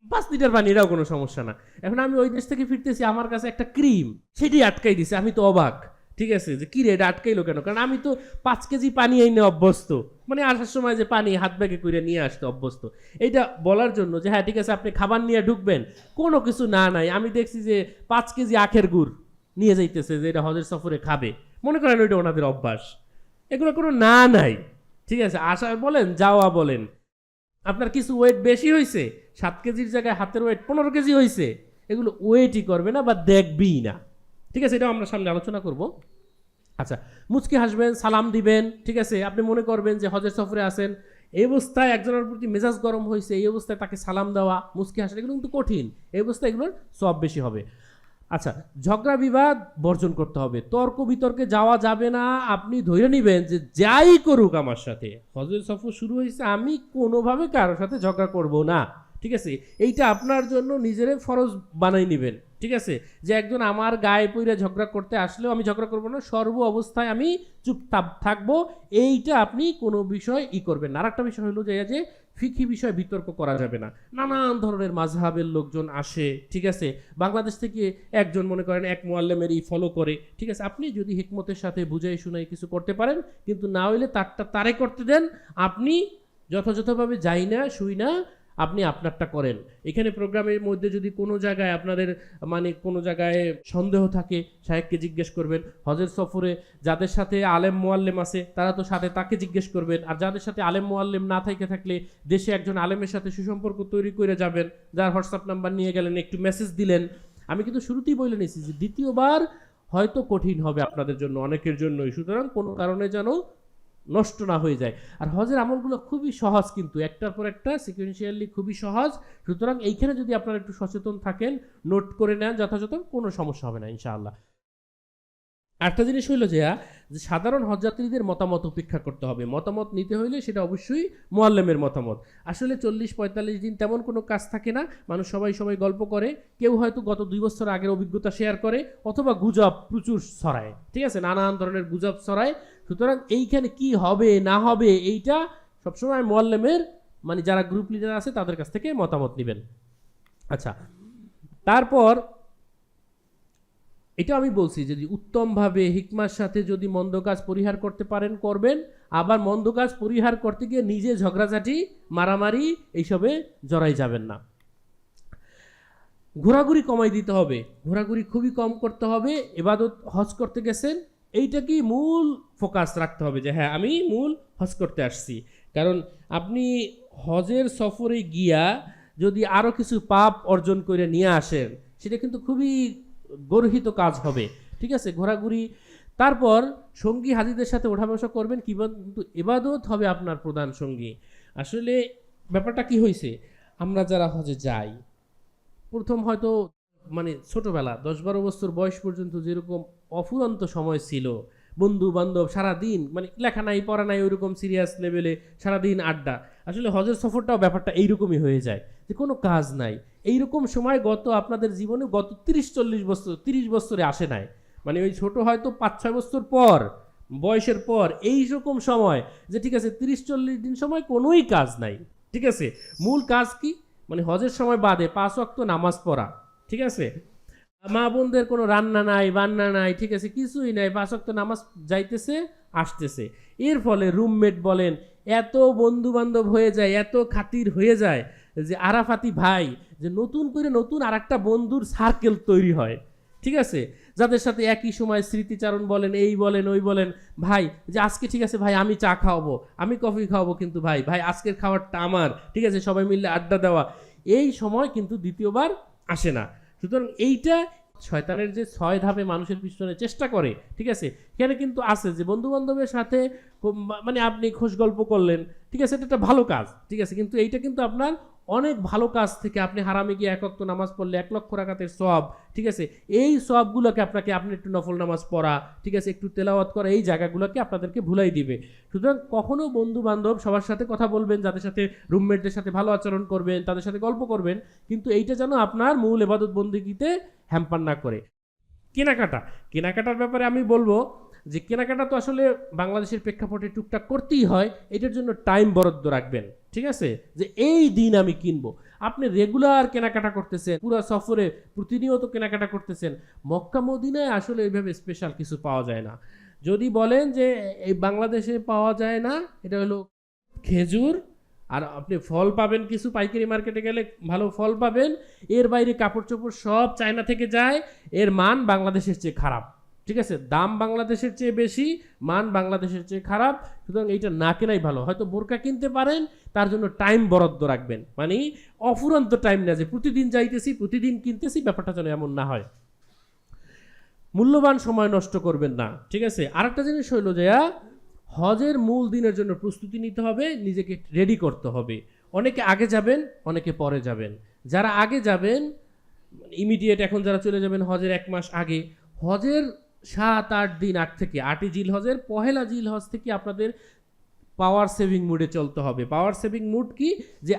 5 লিটার পানি, এটাও কোনো সমস্যা না। এখন আমি ওই দেশ থেকে ফিরতেছি, আমার কাছে একটা ক্রিম, সেটি আটকাই দিছে, আমি তো অবাক, ঠিক আছে, যে কি রে এটা আটকাইলো কেন? কারণ আমি তো 5 কেজি পানি এনে অভ্যস্ত, মানে আসার সময় যে পানি হাত ব্যাগে করে নিয়ে আসতে অভ্যস্ত। এইটা বলার জন্য যে হ্যাঁ ঠিক আছে, আপনি খাবার নিয়ে ঢুকবেন, কোনো কিছু না নাই। আমি দেখছি যে 5 কেজি আখের গুড় নিয়ে যাইতেছে, যে এটা হজের সফরে খাবে, মনে করেন ওইটা ওনাদের অভ্যাস। এগুলো কোনো না নাই, ঠিক আছে। আসা বলেন, যাওয়া বলেন, আপনার কিছু ওয়েট বেশি হয়েছে, 7 কেজির জায়গায় হাতের ওয়েট 15 কেজি হয়েছে, এগুলো ওয়েটই করবে না বা দেখবেই না, ঠিক আছে। এটাও আমরা সামনে আলোচনা করব। আচ্ছা, মুচকি হাসবেন, সালাম দিবেন, ঠিক আছে। আপনি মনে করবেন যে হজের সফরে আছেন, এই অবস্থায় একজনের প্রতি মেজাজ গরম হয়েছে, এই অবস্থায় তাকে সালাম দেওয়া, মুচকি হাসা, এগুলো কিন্তু কঠিন। এই অবস্থায় এগুলোর সব বেশি হবে। আচ্ছা, ঝগড়া বিবাদ বর্জন করতে হবে, তর্ক বিতর্কে যাওয়া যাবে না। আপনি ধরে নেবেন যে যাই করুক আমার সাথে, হজের সফর শুরু হয়েছে, আমি কোনোভাবে কারোর সাথে ঝগড়া করব না, ঠিক আছে। এইটা আপনার জন্য নিজেরে ফরজ বানাই নেবেন, ঠিক আছে। যে একজন আমার গায়ে পইরা ঝগড়া করতে আসলেও আমি ঝগড়া করব না, সর্ব অবস্থায় আমি চুপচাপ থাকবো, এইটা আপনি কোনো বিষয় করবেন না। আর একটা বিষয় হলো যে ফিকহি বিষয়ে বিতর্ক করা যাবে না। নানান ধরনের মাযহাবের লোকজন আসে, ঠিক আছে। বাংলাদেশ থেকে একজন মনে করেন এক মুআল্লিমেরই ফলো করে, ঠিক আছে। আপনি যদি হিকমতের সাথে বুঝাই শুনাই কিছু করতে পারেন, কিন্তু না হইলে তারটা তারে করতে দেন, আপনি যথাযথভাবে যাই না শুই না, আপনি আপনারটা করেন। এখানে প্রোগ্রামের মধ্যে যদি কোনো জায়গায় আপনাদের মানে কোনো জায়গায় সন্দেহ থাকে, শায়েখকে জিজ্ঞেস করবেন। হজের সফরে যাদের সাথে আলেম মোয়াল্লেম আছে, তারা তো সাথে তাকে জিজ্ঞেস করবেন। আর যাদের সাথে আলেম মোয়াল্লেম না থাকলে দেশে একজন আলেমের সাথে সুসম্পর্ক তৈরি করে যাবেন, যার হোয়াটসঅ্যাপ নাম্বার নিয়ে গেলেন, একটু মেসেজ দিলেন। আমি কিন্তু শুরুতেই বলে নিয়েছি যে দ্বিতীয়বার হয়তো কঠিন হবে আপনাদের জন্য, অনেকের জন্যই। সুতরাং কোনো কারণে যেন নষ্ট না হয়ে যায়। আর হজের আমলগুলো খুবই সহজ, কিন্তু একটার পর একটা সিকুয়েন্সিয়ালি খুবই সহজ। সুতরাং এইখানে যদি আপনারা একটু সচেতন থাকেন, নোট করে নেন যথাযথ, কোনো সমস্যা হবে না ইনশাআল্লাহ। একটা জিনিস হইল যে সাধারণ হজযাত্রীদের মতামত উপেক্ষা করতে হবে। মতামত নিতে হইলে সেটা অবশ্যই মুআল্লিমের মতামত। আসলে 40-45 দিন তেমন কোনো কাজ থাকে না, মানুষ সবাই গল্প করে, কেউ হয়তো গত 2 বছর আগের অভিজ্ঞতা শেয়ার করে, অথবা গুজব প্রচুর ছড়ায়, ঠিক আছে, নানান ধরনের গুজব ছড়ায়। সুতরাং এইখানে কি হবে না হবে এইটা সবসময় মুআল্লিমের মানে যারা গ্রুপ লিডার আছে তাদের কাছ থেকে মতামত নেবেন। আচ্ছা, তারপর এটা আমি বলছি যে উত্তমভাবে হিকমার সাথে যদি মন্দ কাজ পরিহার করতে পারেন করবেন, আবার মন্দ কাজ পরিহার করতে গিয়ে নিজে ঝগড়াঝাটি মারামারি এইসবে জড়াই যাবেন না। ঘোরাঘুরি কমাই দিতে হবে, ঘোরাঘুরি খুবই কম করতে হবে। এবাদত হজ করতে গেছেন, এইটাকেই মূল ফোকাস রাখতে হবে যে হ্যাঁ আমি মূল হজ করতে আসছি। কারণ আপনি হজের সফরে গিয়া যদি আরও কিছু পাপ অর্জন করে নিয়ে আসেন, সেটা কিন্তু খুবই গর্হিত কাজ হবে, ঠিক আছে। ঘোরাঘুরি, তারপর সঙ্গী হাজিদের সাথে ওঠা বসা করবেন, কিন্তু ইবাদত হবে আপনার প্রধান সঙ্গী। আসলে ব্যাপারটা কি হয়েছে, আমরা যারা হজে যাই, প্রথম হয়তো মানে ছোটবেলা 10-12 বছর বয়স পর্যন্ত যেরকম অফুরন্ত সময় ছিল, বন্ধু বান্ধব সারাদিন, মানে লেখা নাই পড়া নাই ওইরকম সিরিয়াস লেভেলে সারাদিন আড্ডা। আসলে হজের সফরটাও ব্যাপারটা এইরকমই হয়ে যায় যে কোনো কাজ নাই। এইরকম সময় আপনাদের জীবনে গত 30-40 বছর 30 বছরে আসে নাই। মানে ওই ছোট হয়তো 5-6 বছর পর বয়সের পর এইরকম সময় যে ঠিক আছে 30-40 দিন সময় কোনোই কাজ নাই, ঠিক আছে। মূল কাজ কি, মানে হজের সময় বাদে 5 ওয়াক্ত নামাজ পড়া, ঠিক আছে। মা বোনদের কোনো রান্না নাই বান্না নাই, ঠিক আছে, কিছুই নাই, 5 ওয়াক্ত নামাজ যাইতেছে আসতেছে। এর ফলে রুমমেট বলেন এত বন্ধু বান্ধব হয়ে যায়, এত খাতির হয়ে যায় যে আরাফাতি ভাই, যে নতুন আর একটা বন্ধুর সার্কেল তৈরি হয়, ঠিক আছে, যাদের সাথে একই সময় স্মৃতিচারণ বলেন, এই বলেন ওই বলেন। ভাই যে আজকে ঠিক আছে ভাই আমি চা খাওয়াবো, আমি কফি খাওয়াবো, কিন্তু ভাই আজকের খাবারটা আমার, ঠিক আছে, সবাই মিলে আড্ডা দেওয়া, এই সময় কিন্তু দ্বিতীয়বার আসে না। সুতরাং এইটা শয়তানের যে 6 ধাপে মানুষের পিছনে চেষ্টা করে, ঠিক আছে, এখানে কিন্তু আছে যে বন্ধু বান্ধবের সাথে মানে আপনি খোশ গল্প করলেন, ঠিক আছে, এটা একটা ভালো কাজ, ঠিক আছে, কিন্তু এইটা কিন্তু আপনার অনেক ভালো কাজ থেকে আপনি হারামে গিয়ে 1 ওয়াক্ত নামাজ পড়লে 1 লক্ষ রাকাতের সওয়াব, ঠিক আছে, এই সওয়াবগুলোকে আপনি একটু নফল নামাজ পড়া, ঠিক আছে, একটু তেলাওয়াত করা, এই জায়গাগুলোকে আপনাদেরকে ভুলাই দিবে। সুতরাং কখনো বন্ধু বান্ধব সবার সাথে কথা বলবেন, যাদের সাথে রুমমেটদের সাথে ভালো আচরণ করবেন, তাদের সাথে গল্প করবেন, কিন্তু এইটা যেন আপনার মূল ইবাদত বন্দেগীতে হ্যাম্পার না করে। কেনাকাটার ব্যাপারে আমি বলবো যে কেনাকাটা তো আসলে বাংলাদেশের প্রেক্ষাপটে টুকটাক করতেই হয়, এটার জন্য টাইম বরাদ্দ রাখবেন, ঠিক আছে, যে এই দিন আমি কিনবো। আপনি রেগুলার কেনাকাটা করতেছেন, পুরো সফরে প্রতিনিয়ত কেনাকাটা করতেছেন, মক্কা মদিনায় আসলে এইভাবে স্পেশাল কিছু পাওয়া যায় না। যদি বলেন যে এই বাংলাদেশে পাওয়া যায় না, এটা হলো খেজুর, আর আপনি ফল পাবেন কিছু, পাইকারি মার্কেটে গেলে ভালো ফল পাবেন। এর বাইরে কাপড় চোপড় সব চায়না থেকে যায়, এর মান বাংলাদেশের চেয়ে খারাপ, ঠিক আছে, দাম বাংলাদেশের চেয়ে বেশি, মান বাংলাদেশের চেয়ে খারাপ। সুতরাং এইটা না কেনাই ভালো। হয়তো বোরকা কিনতে পারেন, তার জন্য টাইম বরাদ্দ রাখবেন, মানে অফুরন্ত টাইম না যে প্রতিদিন যাইতেছি প্রতিদিন কিনতেছি, ব্যাপারটা যেন এমন না হয়। মূল্যবান সময় নষ্ট করবেন না, ঠিক আছে। আরেকটা জিনিস হইল যে হজের মূল দিনের জন্য প্রস্তুতি নিতে হবে, নিজেকে রেডি করতে হবে। অনেকে আগে যাবেন, অনেকে পরে যাবেন। যারা আগে যাবেন ইমিডিয়েট, এখন যারা চলে যাবেন হজের 1 মাস আগে, হজের 7-8 দিন আগ থেকে, 8ই জিলহজের পহেলা জিলহজ থেকে আপনাদের পাওয়ার সেভিং মুডে চলতে হবে। পাওয়ার সেভিং মুড কি, যে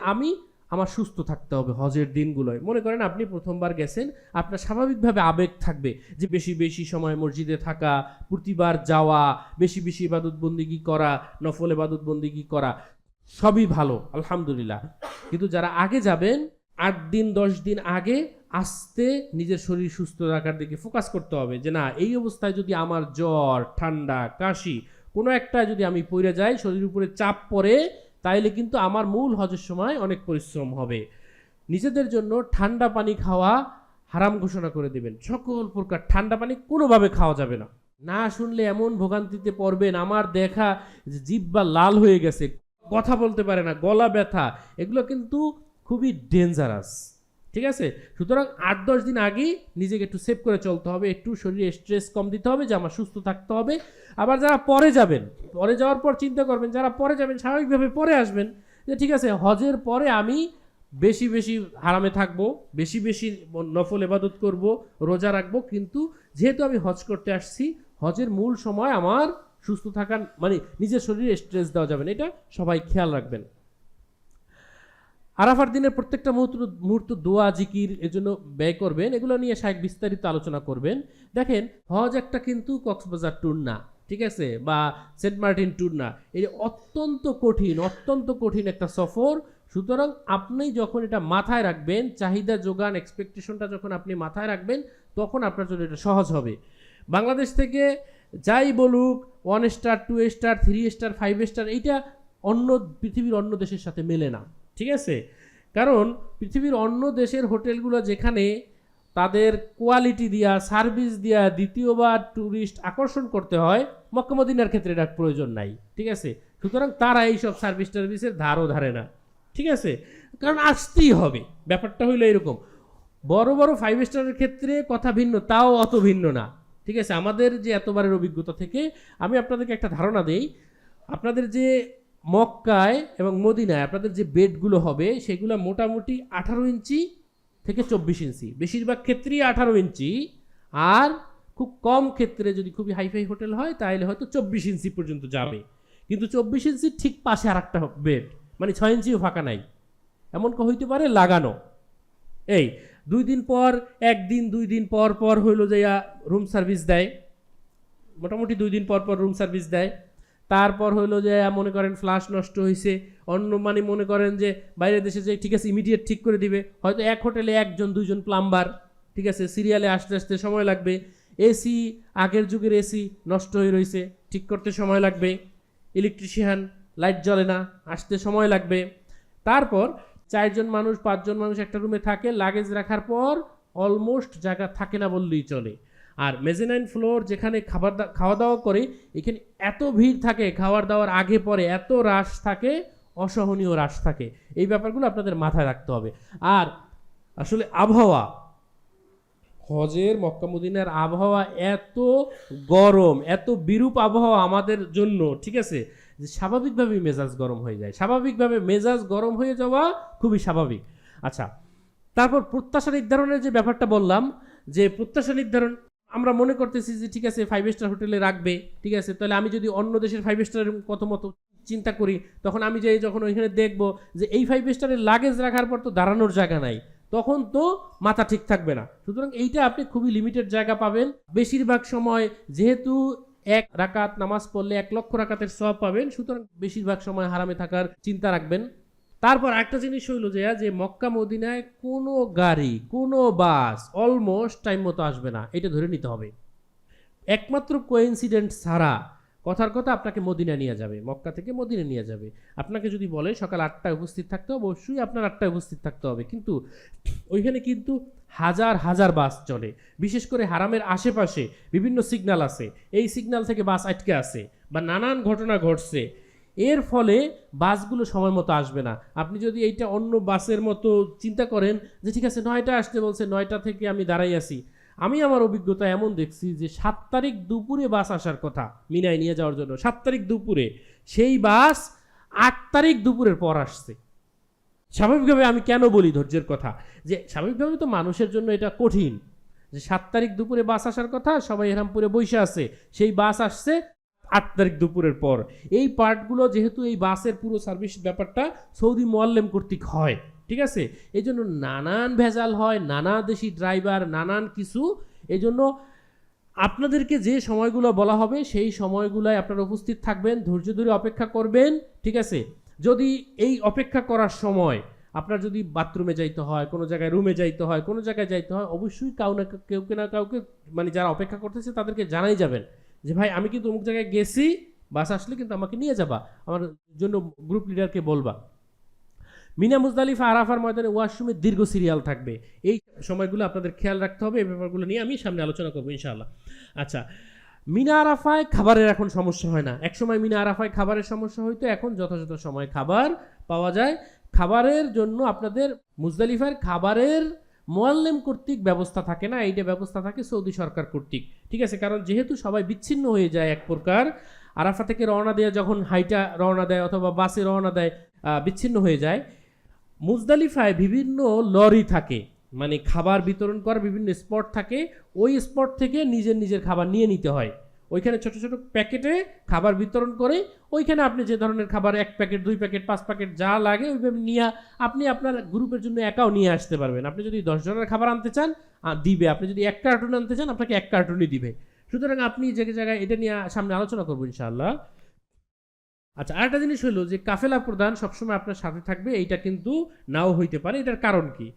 আমার সুস্থ থাকতে হবে হজের দিনগুলোয়। মনে করেন আপনি প্রথমবার গেছেন, আপনার স্বাভাবিকভাবে আবেগ থাকবে যে বেশি সময় মসজিদে থাকা, প্রতিবার যাওয়া, বেশি ইবাদত বন্দেগী করা, নফল ইবাদত বন্দেগী করা, সবই ভালো আলহামদুলিল্লাহ। কিন্তু যারা আগে যাবেন 8 দিন 10 দিন আগে আস্তে নিজের শরীর সুস্থ রাখার দিকে ফোকাস করতে হবে, যে না এই অবস্থায় যদি আমার জ্বর ঠান্ডা কাশি কোনো একটা যদি আমি পড়ে যাই, শরীরের উপরে চাপ পড়ে, তাইলে কিন্তু আমার মূল হজের সময় অনেক পরিশ্রম হবে। নিজেদের জন্য ঠান্ডা পানি খাওয়া হারাম ঘোষণা করে দেবেন। সকল প্রকার ঠান্ডা পানি কোনোভাবে খাওয়া যাবে না। না শুনলে এমন ভোগান্তিতে পড়বেন, আমার দেখা জিহ্বা লাল হয়ে গেছে, কথা বলতে পারে না, গলা ব্যথা, এগুলো কিন্তু খুবই ডেঞ্জারাস, ঠিক ঠিক আছে? সুতরাং 8-10 দিন আগেই নিজেকে একটু সেভ করে চলতে হবে, একটু শরীরে স্ট্রেস কম দিতে হবে, যে আমার সুস্থ থাকতে হবে। আবার যারা পরে যাবেন, পরে যাওয়ার পর চিন্তা করবেন, যারা পরে যাবেন স্বাভাবিকভাবে পরে আসবেন যে ঠিক আছে হজের পরে আমি বেশি বেশি হারামে থাকবো, বেশি বেশি নফল ইবাদত করব, রোজা রাখবো, কিন্তু যেহেতু আমি হজ করতে আসছি, হজের মূল সময় আমার সুস্থ থাকার মানে নিজের শরীরে স্ট্রেস দেওয়া যাবে না, এটা সবাই খেয়াল রাখবেন। আরাফার দিনের প্রত্যেকটা মুহূর্ত দোয়া জিকির এর জন্য ব্যয় করবেন, এগুলো নিয়ে শায়েখ বিস্তারিত আলোচনা করবেন। দেখেন হজ একটা কিন্তু কক্সবাজার ট্যুর না, ঠিক আছে, বা সেন্ট মার্টিন ট্যুর না, এই অত্যন্ত কঠিন একটা সফর। সুতরাং আপনি যখন এটা মাথায় রাখবেন, চাহিদা যোগান এক্সপেকটেশনটা যখন আপনি মাথায় রাখবেন, তখন আপনার জন্য এটা সহজ হবে। বাংলাদেশ থেকে যাই বলুক 1 স্টার 2 স্টার 3 স্টার 5 স্টার, এইটা পৃথিবীর অন্য দেশের সাথে মেলে না, ঠিক আছে? কারণ পৃথিবীর অন্য দেশের হোটেলগুলো যেখানে তাদের কোয়ালিটি দিয়া, সার্ভিস দিয়া দ্বিতীয়বার ট্যুরিস্ট আকর্ষণ করতে হয়, মক্কা মদিনার ক্ষেত্রে এটা প্রয়োজন নাই, ঠিক আছে? সুতরাং তারা এইসব সার্ভিসের ধারও ধারে না, ঠিক আছে? কারণ আসতেই হবে, ব্যাপারটা হইলো এরকম। বড় বড় 5 স্টারের ক্ষেত্রে কথা ভিন্ন, তাও অত ভিন্ন না, ঠিক আছে? আমাদের যে এতবারের অভিজ্ঞতা থেকে আমি আপনাদেরকে একটা ধারণা দেই। আপনাদের যে মক্কায় এবং মদিনায় আপনাদের যে বেডগুলো হবে সেগুলো মোটামুটি 18 ইঞ্চি থেকে 24 ইঞ্চি, বেশিরভাগ ক্ষেত্রেই 18 ইঞ্চি, আর খুব কম ক্ষেত্রে যদি খুবই হাইফাই হোটেল হয় তাহলে হয়তো 24 ইঞ্চি পর্যন্ত যাবে। কিন্তু 24 ইঞ্চির ঠিক পাশে আর একটা বেড, মানে 6 ইঞ্চিও ফাঁকা নাই, এমন হইতে পারে লাগানো। এই 2 দিন পর, 1 দিন 2 দিন পর পর হইলো যে রুম সার্ভিস দেয়, মোটামুটি 2 দিন পর পর রুম সার্ভিস দেয়। তারপর হইলো যে মনে করেন ফ্লাশ নষ্ট হয়েছে, অন্য মানে মনে করেন যে বাইরের দেশে যে ঠিক আছে ইমিডিয়েট ঠিক করে দিবে, হয়তো এক হোটেলে 1-2জন প্লাম্বার, ঠিক আছে, সিরিয়ালে আসতে আসতে সময় লাগবে। এসি, আগের যুগের এসি নষ্ট হয়ে রয়েছে, ঠিক করতে সময় লাগবে। ইলেকট্রিশিয়ান, লাইট জ্বলে না, আসতে সময় লাগবে। তারপর 4জন মানুষ 5জন মানুষ একটা রুমে থাকে, লাগেজ রাখার পর অলমোস্ট জায়গা থাকে না বললেই চলে। আর মেজেনাইন ফ্লোর যেখানে খাওয়া দাওয়া করে, এখানে এত ভিড় থাকে, খাওয়ার দাওয়ার আগে পরে এত রাশ থাকে, অসহনীয় রাশ থাকে। এই ব্যাপারগুলো আপনাদের মাথায় রাখতে হবে। আর আসলে আবহাওয়া, হজের মক্কা মদিনার আবহাওয়া এত গরম, এত বিরূপ আবহাওয়া আমাদের জন্য, ঠিক আছে, যে স্বাভাবিকভাবেই মেজাজ গরম হয়ে যায়। স্বাভাবিকভাবে মেজাজ গরম হয়ে যাওয়া খুবই স্বাভাবিক। আচ্ছা, তারপর প্রত্যাশা নির্ধারণের যে ব্যাপারটা বললাম, যে প্রত্যাশা নির্ধারণ আমরা মনে করতেছি যে ঠিক আছে 5 স্টার হোটেলে রাখবে, ঠিক আছে, তাহলে আমি যদি অন্য দেশের 5 স্টারের কত মতো চিন্তা করি, তখন আমি যে যখন ওইখানে দেখবো যে এই 5 স্টারের লাগেজ রাখার পর তো দাঁড়ানোর জায়গা নাই, তখন তো মাথা ঠিক থাকবে না। সুতরাং এইটা আপনি খুবই লিমিটেড জায়গা পাবেন। বেশিরভাগ সময় যেহেতু 1 রাকাত নামাজ পড়লে 1 লক্ষ রাকাতের সওয়াব পাবেন, সুতরাং বেশিরভাগ সময় হারামে থাকার চিন্তা রাখবেন। তারপর একটা জিনিস হইল যে মক্কা মদিনায় কোনো গাড়ি, কোনো বাস অলমোস্ট টাইম মতো আসবে না, এটা ধরে নিতে হবে। একমাত্র কোইন্সিডেন্ট ছাড়া কথার কথা আপনাকে মদিনা নিয়ে যাবে, মক্কা থেকে মদিনা নিয়ে যাবে। আপনাকে যদি বলে সকাল 8টায় উপস্থিত থাকতে হবে, অবশ্যই আপনার 8টায় উপস্থিত থাকতে হবে, কিন্তু ওইখানে কিন্তু হাজার হাজার বাস চলে। বিশেষ করে হারামের আশেপাশে বিভিন্ন সিগন্যাল আছে, এই সিগন্যাল থেকে বাস আটকে আছে বা নানান ঘটনা ঘটছে, এর ফলে বাসগুলো সময় মতো আসবে না। আপনি যদি এইটা অন্য বাসের মতো চিন্তা করেন যে ঠিক আছে 9টা আসতে বলছে, 9টা থেকে আমি দাঁড়াই আছি, আমি আমার অভিজ্ঞতা এমন দেখছি যে 7 তারিখ দুপুরে বাস আসার কথা মিনায় নিয়ে যাওয়ার জন্য, 7 তারিখ দুপুরে, সেই বাস 8 তারিখ দুপুরের পর আসছে। স্বাভাবিকভাবে আমি কেন বলি ধৈর্যের কথা, যে স্বাভাবিকভাবে তো মানুষের জন্য এটা কঠিন যে 7 তারিখ দুপুরে বাস আসার কথা, সবাই এরহামপুরে বসে আছে, সেই বাস আসছে 8 তারিখ দুপুরের পর। এই পার্টগুলো যেহেতু এই বাসের পুরো সার্ভিস ব্যাপারটা সৌদি মোয়াল্লেম কর্তৃক হয়, ঠিক আছে, এই জন্য নানান ভেজাল হয়, নানা দেশি ড্রাইভার, নানান কিছু। এই জন্য আপনাদেরকে যে সময়গুলো বলা হবে সেই সময়গুলোয় আপনারা উপস্থিত থাকবেন, ধৈর্য ধরে অপেক্ষা করবেন, ঠিক আছে। যদি এই অপেক্ষা করার সময় আপনার যদি বাথরুমে যাইতে হয়, কোনো জায়গায় রুমে যাইতে হয়, কোনো জায়গায় যাইতে হয়, অবশ্যই কেউ না কাউকে মানে যারা অপেক্ষা করতেছে তাদেরকে জানাই যাবেন যে ভাই আমি কিন্তু অমুক জায়গায় গেছি, বাস আসলে কিন্তু আমাকে নিয়ে যাবা, আমার জন্য গ্রুপ লিডারকে বলবা। মিনা মুজদালিফা আরাফার ময়দানে ওয়াশরুমে দীর্ঘ সিরিয়াল থাকবে, এই সময়গুলো আপনাদের খেয়াল রাখতে হবে। এই ব্যাপারগুলো নিয়ে আমি সামনে আলোচনা করবো ইনশাআল্লাহ। আচ্ছা, মিনা আরাফায় খাবারের এখন সমস্যা হয় না, একসময় মিনা আরাফায় খাবারের সমস্যা হইতো, এখন যথাযথ সময় খাবার পাওয়া যায়। খাবারের জন্য আপনাদের মুজদালিফার খাবারের মোয়াল্লেম কর্তৃক ব্যবস্থা থাকে না, এইটা ব্যবস্থা থাকে সৌদি সরকার কর্তৃক। ঠিক আছে, কারণ যেহেতু সবাই বিচ্ছিন্ন হয়ে যায় এক প্রকার, আরাফা থেকে রওনা দেওয়া যখন হাইটা রওনা দেয় অথবা বাসে রওনা দেয়, বিচ্ছিন্ন হয়ে যায়। মুজদালিফায় বিভিন্ন লরি থাকে, মানে খাবার বিতরণ করার বিভিন্ন স্পট থাকে, ওই স্পট থেকে নিজের খাবার নিয়ে নিতে হয়। ওইখানে ছোট ছোট প্যাকেটে খাবার বিতরণ করে, ওইখানে আপনি যে ধরনের খাবার 1 প্যাকেট 2 প্যাকেট 5 প্যাকেট যা লাগে ওইভাবে নিয়ে আপনি আপনার গ্রুপের জন্য একাও নিয়ে আসতে পারবেন। আপনি যদি 10 জনের খাবার আনতে চান দিবে, আপনি যদি 1 কার্টুন আনতে চান আপনাকে 1 কার্টুনই দিবে। সুতরাং আপনি যে জায়গায় এটা নিয়ে সামনে আলোচনা করবো ইনশাআল্লাহ। আচ্ছা, আরেকটা জিনিস হলো যে কাফেলা প্রধান সবসময় আপনার সাথে থাকবে, এইটা কিন্তু নাও হইতে পারে। এটার কারণ কি?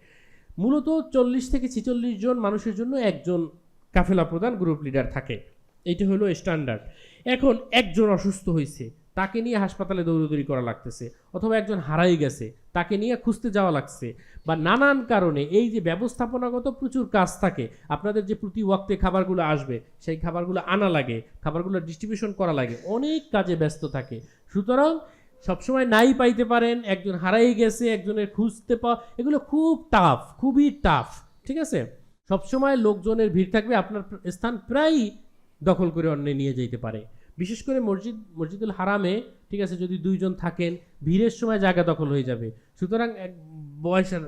মূলত 40 থেকে 46 জন মানুষের জন্য একজন কাফেলা প্রধান গ্রুপ লিডার থাকে, এইটা হলো স্ট্যান্ডার্ড। এখন একজন অসুস্থ হয়েছে, তাকে নিয়ে হাসপাতালে দৌড়দৌড়ি করা লাগতেছে, অথবা একজন হারাই গেছে, তাকে নিয়ে খুঁজতে যাওয়া লাগছে, বা নানান কারণে এই যে ব্যবস্থাপনাগত প্রচুর কাজ থাকে। আপনাদের যে প্রতি ওয়াক্তে খাবারগুলো আসবে, সেই খাবারগুলো আনা লাগে, খাবারগুলো ডিস্ট্রিবিউশন করা লাগে, অনেক কাজে ব্যস্ত থাকে। সুতরাং সবসময় নাই পাইতে পারেন, একজন হারাই গেছে, একজনের খুঁজতে পাওয়া, এগুলো খুব টাফ, খুবই টাফ। ঠিক আছে, সবসময় লোকজনের ভিড় থাকবে, আপনার স্থান প্রায় দখল করে অন্য নিয়ে যেতে পারে। বিশেষ করে মসজিদুল হারামে, ঠিক আছে, যদি 2 জন থাকেন, ভিড়ের সময় জায়গা দখল হয়ে যাবে। সুতরাং এক বয়সের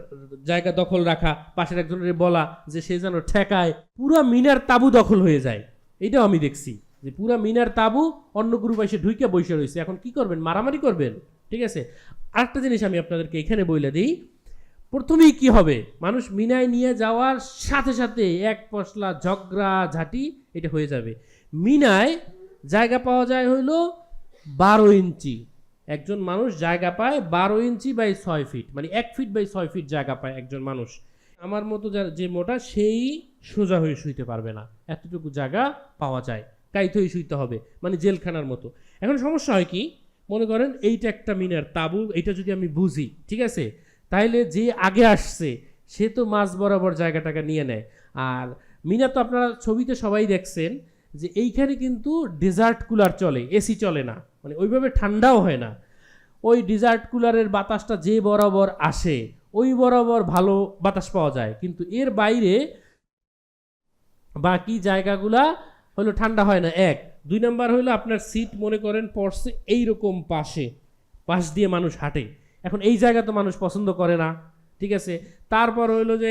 জায়গা দখল রাখা, পাশের একজনের বলা যে সে যেন ঠেকায়, পুরা মিনার তাবু দখল হয়ে যায়। এটাও আমি দেখছি যে পুরা মিনার তাবু অন্য গ্রুপ এসে ঢুকে বসে রয়েছে। এখন কি করবেন? মারামারি করবেন? ঠিক আছে, আরেকটা জিনিস আমি আপনাদেরকে এখানে বলে দিই। প্রথমেই কি হবে, মানুষ মিনায় নিয়ে যাওয়ার সাথে সাথে এক পশলা ঝগড়া ঝাঁটি এটা হয়ে যাবে। মিনায় জায়গা পাওয়া যায় হইলো 12 ইঞ্চি, একজন মানুষ জায়গা পায় 12 ইঞ্চি বাই 6 ফিট, মানে 1 ফিট বাই 6 ফিট জায়গা পায় একজন মানুষ। আমার মতো যে মোটা সেই সোজা হয়ে শুইতে পারবে না, এতটুকু জায়গা পাওয়া যায়, কাইত হয়ে শুইতে হবে, মানে জেলখানার মতো। এখন সমস্যা হয় কি, মনে করেন এইটা একটা মিনার তাবু, এইটা যদি আমি বুঝি, ঠিক আছে, তাইলে যে আগে আসছে সে তো মাঝ বরাবর জায়গাটাকে নিয়ে নেয়। আর মিনার তো আপনারা ছবিতে সবাই দেখছেন যে এইখানে কিন্তু ডেজার্ট কুলার চলে, এসি চলে না, মানে ওইভাবে ঠান্ডাও হয় না। ওই ডেজার্ট কুলারের বাতাসটা যে বরাবর আসে ওই বরাবর ভালো বাতাস পাওয়া যায়, কিন্তু এর বাইরে বাকি জায়গাগুলা হলো ঠান্ডা হয় না। 1 2 নাম্বার হলো আপনার সিট মনে করেন পড়ছে এইরকম পাশ দিয়ে মানুষ হাঁটে, এখন এই জায়গা তো মানুষ পছন্দ করে না। ঠিক আছে, তারপর হইলো যে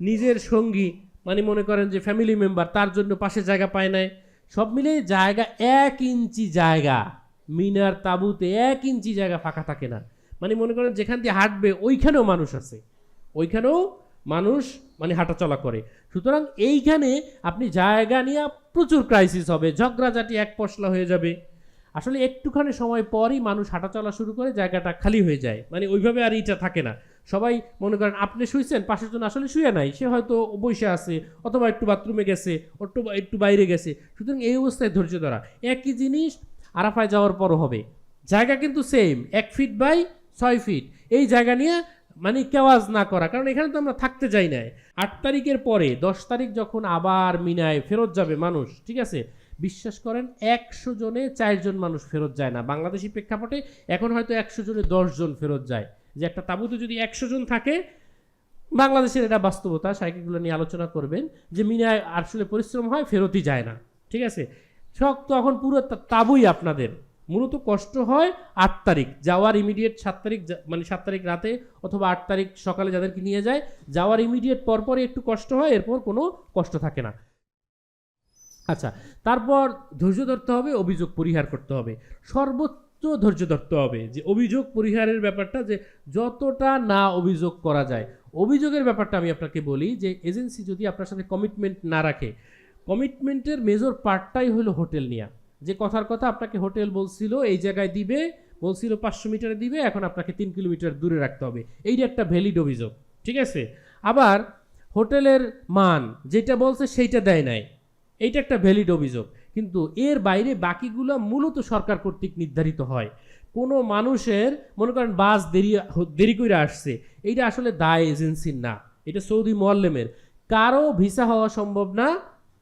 নিজের সঙ্গী, মানে মনে করেন যে ফ্যামিলি মেম্বার, তার জন্য পাশে জায়গা পায় নাই। সব মিলে জায়গা 1 ইঞ্চি জায়গা মিনার তাবুতে 1 ইঞ্চি জায়গা ফাঁকা থাকে না। মানে মনে করেন যেখান দিয়ে হাঁটবে ওইখানেও মানুষ আছে, ওইখানেও মানুষ মানে হাঁটাচলা করে। সুতরাং এইখানে আপনি জায়গা নিয়ে প্রচুর ক্রাইসিস হবে, ঝগড়াঝাটি এক পশলা হয়ে যাবে। আসলে একটুখানি সময় পরই মানুষ হাঁটাচলা শুরু করে, জায়গাটা খালি হয়ে যায়, মানে ওইভাবে আর এটা থাকে না। সবাই মনে করেন আপনি শুয়েছেন, পাশের জন্য আসলে শুয়ে নাই, সে হয়তো বসে আছে, অথবা একটু বাথরুমে গেছে, একটু বাইরে গেছে। সুতরাং এই অবস্থায় ধৈর্য ধরা। একই জিনিস আরাফায় যাওয়ার পরও হবে, জায়গা কিন্তু সেম, 1 ফিট বাই 6 ফিট। এই জায়গা নিয়ে মানে কেওয়াজ না করা, কারণ এখানে তো আমরা থাকতে যাই না। 8 তারিখের পরে 10 তারিখ যখন আবার মিনায় ফেরত যাবে মানুষ, ঠিক আছে, বিশ্বাস করেন 100 জনে 4 জন মানুষ ফেরত যায় না। বাংলাদেশি প্রেক্ষাপটে এখন হয়তো 100 জনে 10 জন ফেরত যায়। যে একটা তাঁবুতে যদি 100 জন থাকে, বাংলাদেশের এটা বাস্তবতা, সাইকেলগুলো নিয়ে আলোচনা করবেন, যে মিনায় আসলে পরিশ্রম হয়, ফেরতই যায় না। ঠিক আছে, তখন পুরো তাঁবুই আপনাদের। মূলত কষ্ট হয় 8 তারিখ যাওয়ার ইমিডিয়েট, 7 তারিখ মানে 7 তারিখ রাতে অথবা 8 তারিখ সকালে যাদেরকে নিয়ে যায়, যাওয়ার ইমিডিয়েট পরপরই একটু কষ্ট হয়, এরপর কোনো কষ্ট থাকে না। আচ্ছা, তারপর ধৈর্য ধরতে হবে, অভিযোগ পরিহার করতে হবে, সর্বোচ্চ ধৈর্য ধরতে হবে। যে অভিযোগ পরিহারের ব্যাপারটা, যে যতটা না অভিযোগ করা যায়। অভিযোগের ব্যাপারটা আমি আপনাকে বলি, যে এজেন্সি যদি আপনার সাথে কমিটমেন্ট না রাখে, কমিটমেন্টের মেজর পার্টটাই হলো হোটেল নেওয়া। যে কথার কথা আপনাকে হোটেল বলছিল এই জায়গায় দিবে, বলছিল 500 মিটারে দিবে, এখন আপনাকে 3 কিলোমিটার দূরে রাখতে হবে, এইটা একটা ভ্যালিড অভিযোগ। ঠিক আছে, আবার হোটেলের মান যেটা বলছে সেইটা দেয় নাই, এইটা একটা ভ্যালিড অভিযোগ। কিন্তু এর বাইরে বাকিগুলো মূলত সরকার কর্তৃক নির্ধারিত হয়। কোনো মানুষের মনে করেন বাস দেরি করে আসছে, এইটা আসলে দায় এজেন্সির না, এটা সৌদি মোয়াল্লেমের। কারো ভিসা হওয়া সম্ভব না,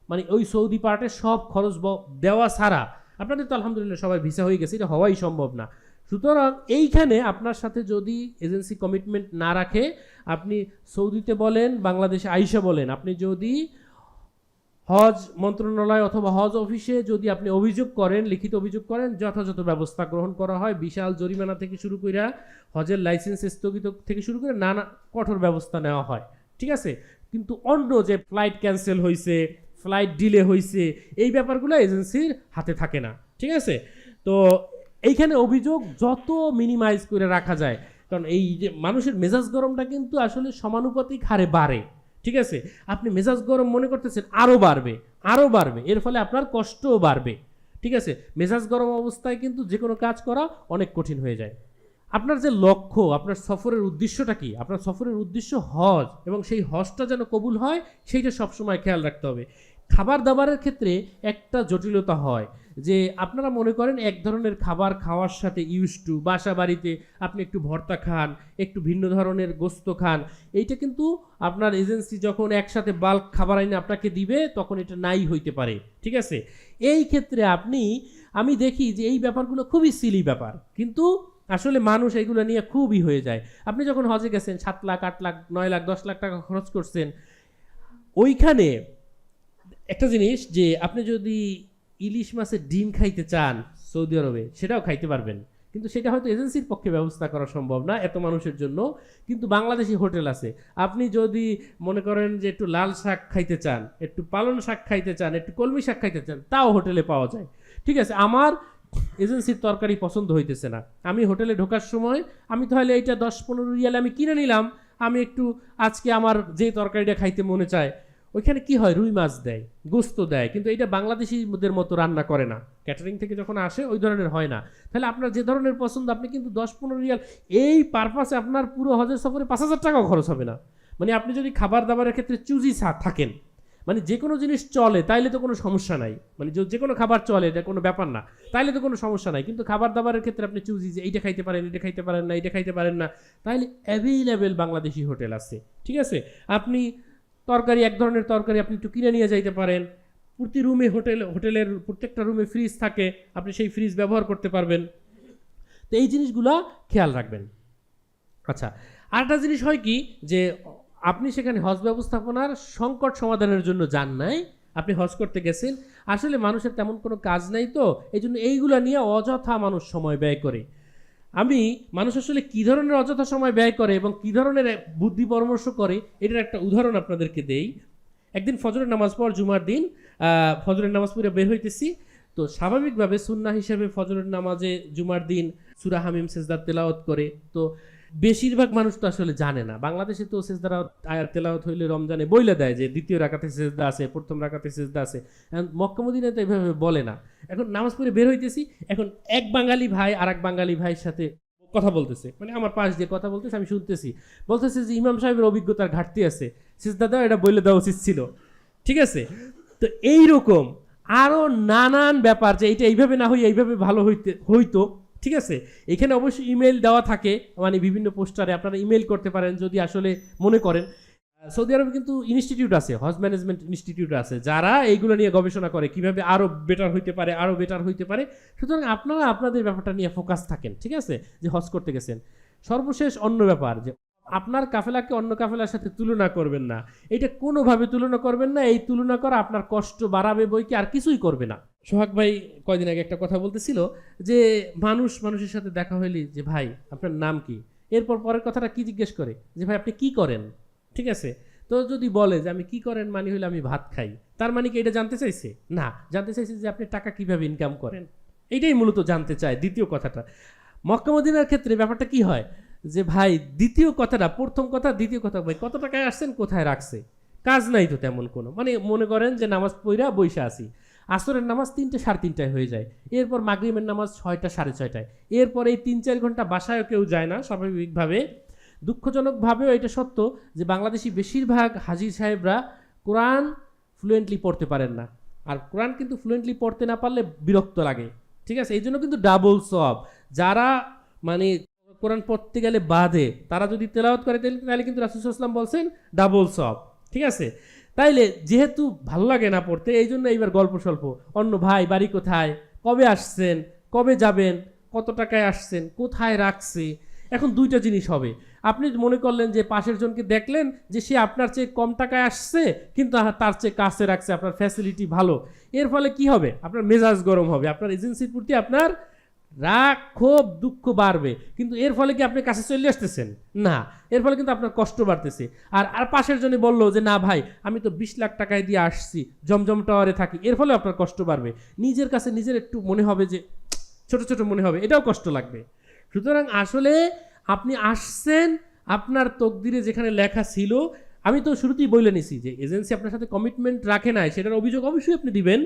মানে ওই সৌদি পার্টের সব খরচ দেওয়া ছাড়া। আপনাদের তো আলহামদুলিল্লাহ সবাই ভিসা হয়ে গেছে, এটা হওয়াই সম্ভব না। সুতরাং এইখানে আপনার সাথে যদি এজেন্সি কমিটমেন্ট না রাখে, আপনি সৌদিতে বলেন, বাংলাদেশে আইসা বলেন, আপনি যদি হজ মন্ত্রণালয় অথবা হজ অফিসে যদি আপনি অভিযোগ করেন, লিখিত অভিযোগ করেন, যথাযথ ব্যবস্থা গ্রহণ করা হয়। বিশাল জরিমানা থেকে শুরু করে হজের লাইসেন্স স্থগিত থেকে শুরু করে নানা কঠোর ব্যবস্থা নেওয়া হয়, ঠিক আছে। কিন্তু অন্য যে ফ্লাইট ক্যান্সেল হয়েছে, ফ্লাইট ডিলে হয়েছে, এই ব্যাপারগুলো এজেন্সির হাতে থাকে না, ঠিক আছে। তো এইখানে অভিযোগ যত মিনিমাইজ করে রাখা যায়, কারণ এই যে মানুষের মেজাজ গরমটা কিন্তু আসলে সমানুপাতিক হারে বাড়ে, ঠিক আছে। আপনি মেজাজ গরম মনে করতেছেন, আরও বাড়বে, আরও বাড়বে, এর ফলে আপনার কষ্টও বাড়বে, ঠিক আছে। মেজাজ গরম অবস্থায় কিন্তু যে কোনো কাজ করা অনেক কঠিন হয়ে যায়। আপনার যে লক্ষ্য, আপনার সফরের উদ্দেশ্যটা কি? আপনার সফরের উদ্দেশ্য হজ, এবং সেই হজটা যেন কবুল হয় সেইটা সবসময় খেয়াল রাখতে হবে। খাবার দাবারের ক্ষেত্রে একটা জটিলতা হয় যে আপনারা মনে করেন এক ধরনের খাবার খাওয়ার সাথে ইউজ টু, বাসা বাড়িতে আপনি একটু ভর্তা খান, একটু ভিন্ন ধরনের গোস্ত খান, এইটা কিন্তু আপনার এজেন্সি যখন একসাথে বাল্ক খাবার আইনে আপনাকে দিবে তখন এটা নাই হইতে পারে, ঠিক আছে। এই ক্ষেত্রে আমি দেখি যে এই ব্যাপারগুলো খুবই সিলি ব্যাপার, কিন্তু আসলে মানুষ এইগুলো নিয়ে খুবই হয়ে যায়। আপনি যখন হজে গেছেন 7 লাখ 8 লাখ 9 লাখ 10 লাখ টাকা খরচ করছেন, ওইখানে একটা জিনিস যে আপনি যদি ইলিশ মাছের ডিম খাইতে চান সৌদি আরবে, সেটাও খাইতে পারবেন, কিন্তু সেটা হয়তো এজেন্সির পক্ষে ব্যবস্থা করা সম্ভব না এত মানুষের জন্য। কিন্তু বাংলাদেশি হোটেল আছে, আপনি যদি মনে করেন যে একটু লাল শাক খাইতে চান, একটু পালং শাক খাইতে চান, একটু কলমি শাক খাইতে চান, তাও হোটেলে পাওয়া যায়, ঠিক আছে। আমার এজেন্সির তরকারি পছন্দ হইতেছে না, আমি হোটেলে ঢোকার সময় আমি তাহলে এইটা 10-15 রিয়ালে আমি কিনে নিলাম, আমি একটু আজকে আমার যে তরকারিটা খাইতে মনে চায়, ওইখানে কি হয়, রুই মাছ দেয়, গোস্ত দেয়, কিন্তু এটা বাংলাদেশিদের মতো রান্না করে না, ক্যাটারিং থেকে যখন আসে ওই ধরনের হয় না। তাহলে আপনার যে ধরনের পছন্দ, আপনি কিন্তু 10-15 রিয়াল এই পারপাসে আপনার পুরো হজের সফরে 5,000 টাকাও খরচ হবে না। মানে আপনি যদি খাবার দাবারের ক্ষেত্রে চুজি থাকেন, মানে যে কোনো জিনিস চলে, তাইলে তো কোনো সমস্যা নাই, মানে যে কোনো খাবার চলে, এটা কোনো ব্যাপার না, তাইলে তো কোনো সমস্যা নাই। কিন্তু খাবার দাবারের ক্ষেত্রে আপনি চুজি যে এইটা খাইতে পারেন, এটা খাইতে পারেন না, এটা খাইতে পারেন না, তাইলে অ্যাভেলেবেল বাংলাদেশি হোটেল আছে, ঠিক আছে। আপনি তরকারি, এক ধরনের তরকারি আপনি একটু কিনে নিয়ে যাইতে পারেন। প্রতি রুমে হোটেলের প্রত্যেকটা রুমে ফ্রিজ থাকে, আপনি সেই ফ্রিজ ব্যবহার করতে পারবেন। তো এই জিনিসগুলো খেয়াল রাখবেন। আচ্ছা, আরেকটা জিনিস হয় কি, যে আপনি সেখানে হজ ব্যবস্থাপনার সংকট সমাধানের জন্য যান নাই, আপনি হজ করতে গেছেন, আসলে মানুষের তেমন কোনো কাজ নাই, তো এই জন্য এইগুলা নিয়ে অযথা মানুষ সময় ব্যয় করে। মানুষ আসলে কী ধরনের অযথা সময় ব্যয় করে এবং কী ধরনের বুদ্ধি পরামর্শ করে, এটার একটা উদাহরণ আপনাদেরকে দেই। একদিন ফজরের নামাজ পর, জুমার দিন, ফজরের নামাজ পড়ে বের হইতেছি, তো স্বাভাবিকভাবে সুন্নাহ হিসেবে ফজরের নামাজে জুমার দিন সূরা হামিম সেজদা তেলাওয়াত করে। তো বেশিরভাগ মানুষ তো আসলে জানে না, বাংলাদেশে তো সেজদারা আয়াত তেলাওয়াত হইলে রমজানে বইলে দেয় যে দ্বিতীয় রাকাতে সেজদা আছে, প্রথম রাকাতে সেজদা আছে। মক্কা মদিনায় তো এইভাবে বলে না। এখন নামাজ পড়ে বের হইতেছি, এখন এক বাঙালি ভাই আর এক বাঙালি ভাইয়ের সাথে কথা বলতেছে, মানে আমার পাশ দিয়ে কথা বলতেছে, আমি শুনতেছি, বলতেছে যে ইমাম সাহেবের অভিজ্ঞতার ঘাটতি আছে, সেজদা দাও, এটা বইলে দেওয়া উচিত ছিল, ঠিক আছে। তো এইরকম আরও নানান ব্যাপার, যে এইটা এইভাবে না হই এইভাবে ভালো হইতো, ঠিক আছে। এখানে অবশ্যই ইমেল দেওয়া থাকে, মানে বিভিন্ন পোস্টারে আপনারা ইমেল করতে পারেন যদি আসলে মনে করেন। সৌদি আরবে কিন্তু ইনস্টিটিউট আছে, হজ ম্যানেজমেন্ট ইনস্টিটিউট আছে, যারা এইগুলো নিয়ে গবেষণা করে কিভাবে আরও বেটার হইতে পারে, আরও বেটার হইতে পারে। সুতরাং আপনারা আপনাদের ব্যাপারটা নিয়ে ফোকাস থাকেন, ঠিক আছে, যে হজ করতে গেছেন। সর্বশেষ অন্য ব্যাপার, যে আপনার কাফেলাকে অন্য কাফেলার সাথে তুলনা করবেন না, এটা কোনোভাবে তুলনা করবেন না। এই তুলনা করা আপনার কষ্ট বাড়াবে বইকে আর কিছুই করবে না। সোহাগ ভাই কয়দিন আগে একটা কথা বলতেছিল যে মানুষের সাথে দেখা হইলি যে ভাই আপনার নাম কি, এরপর পরের কথাটা কি জিজ্ঞেস করে যে ভাই আপনি কি করেন, ঠিক আছে। তো যদি বলে যে আমি কি করেন মানে হইলে আমি ভাত খাই, তার মানে কি এটা জানতে চাইছে? না, জানতে চাইছে যে আপনি টাকা কিভাবে ইনকাম করেন, এইটাই মূলত জানতে চায় দ্বিতীয় কথাটা। মক্কা মদিনার ক্ষেত্রে ব্যাপারটা কি হয় যে ভাই দ্বিতীয় কথাটা, প্রথম কথা দ্বিতীয় কথা, ভাই কত টাকায় আসছেন, কোথায় রাখছে, কাজ নাই তো তেমন কোনো, মানে মনে করেন যে নামাজ পড়া বইসা আসি, আসরের নামাজ 3টে 3:30টায় হয়ে যায়, এরপর মাগরিবের নামাজ 6টা 6:30টায়, এরপর এই 3-4 ঘন্টা বাসায়ও কেউ যায় না স্বাভাবিকভাবে। দুঃখজনকভাবেও এটা সত্য যে বাংলাদেশি বেশিরভাগ হাজি সাহেবরা কোরআন ফ্লুয়েন্টলি পড়তে পারেন না, আর কোরআন কিন্তু ফ্লুয়েন্টলি পড়তে না পারলে বিরক্ত লাগে, ঠিক আছে। এই জন্য কিন্তু ডাবল সওয়াব, যারা মানে কোরআন পড়তে গেলে বাদে, তারা যদি তেলাওয়াত করে তাহলে কিন্তু রাসূল সাল্লাল্লাহু আলাইহি ওয়াসাল্লাম বলছেন ডাবল সওয়াব, ঠিক আছে। তাইলে যেহেতু ভালো লাগে না পড়তে, এই জন্য এইবার গল্প স্বল্প, অন্য ভাই বাড়ি কোথায়, কবে আসছেন, কবে যাবেন, কত টাকায় আসছেন, কোথায় রাখছে। এখন দুইটা জিনিস হবে, আপনি মনে করলেন যে পাশের জনকে দেখলেন যে সে আপনার চেয়ে কম টাকায় আসছে কিন্তু তার চেয়ে কাছে রাখছে, আপনার ফ্যাসিলিটি ভালো, এর ফলে কি হবে, আপনার মেজাজ গরম হবে, আপনার এজেন্সির প্রতি আপনার রাগ ক্ষোভ দুঃখ বাড়বে, কিন্তু এর ফলে কি আপনি কাছে চলে আসতেছেন না, এর ফলে কিন্তু আপনার কষ্ট বাড়তেছে। আর পাশের জন্য বললো যে না ভাই আমি তো 20 লাখ টাকায় দিয়ে আসছি, জমজম টাওয়ারে থাকি, এর ফলে আপনার কষ্ট বাড়বে, নিজের কাছে নিজের একটু মনে হবে যে ছোট ছোট মনে হবে, এটাও কষ্ট লাগবে। সুতরাং আসলে আপনি আসছেন আপনার তকদিরে যেখানে লেখা ছিল। আমি তো শুরুতেই বলে নিছি যে এজেন্সি আপনার সাথে কমিটমেন্ট রাখে নাই, সেটার অভিযোগ অবশ্যই আপনি দিবেন,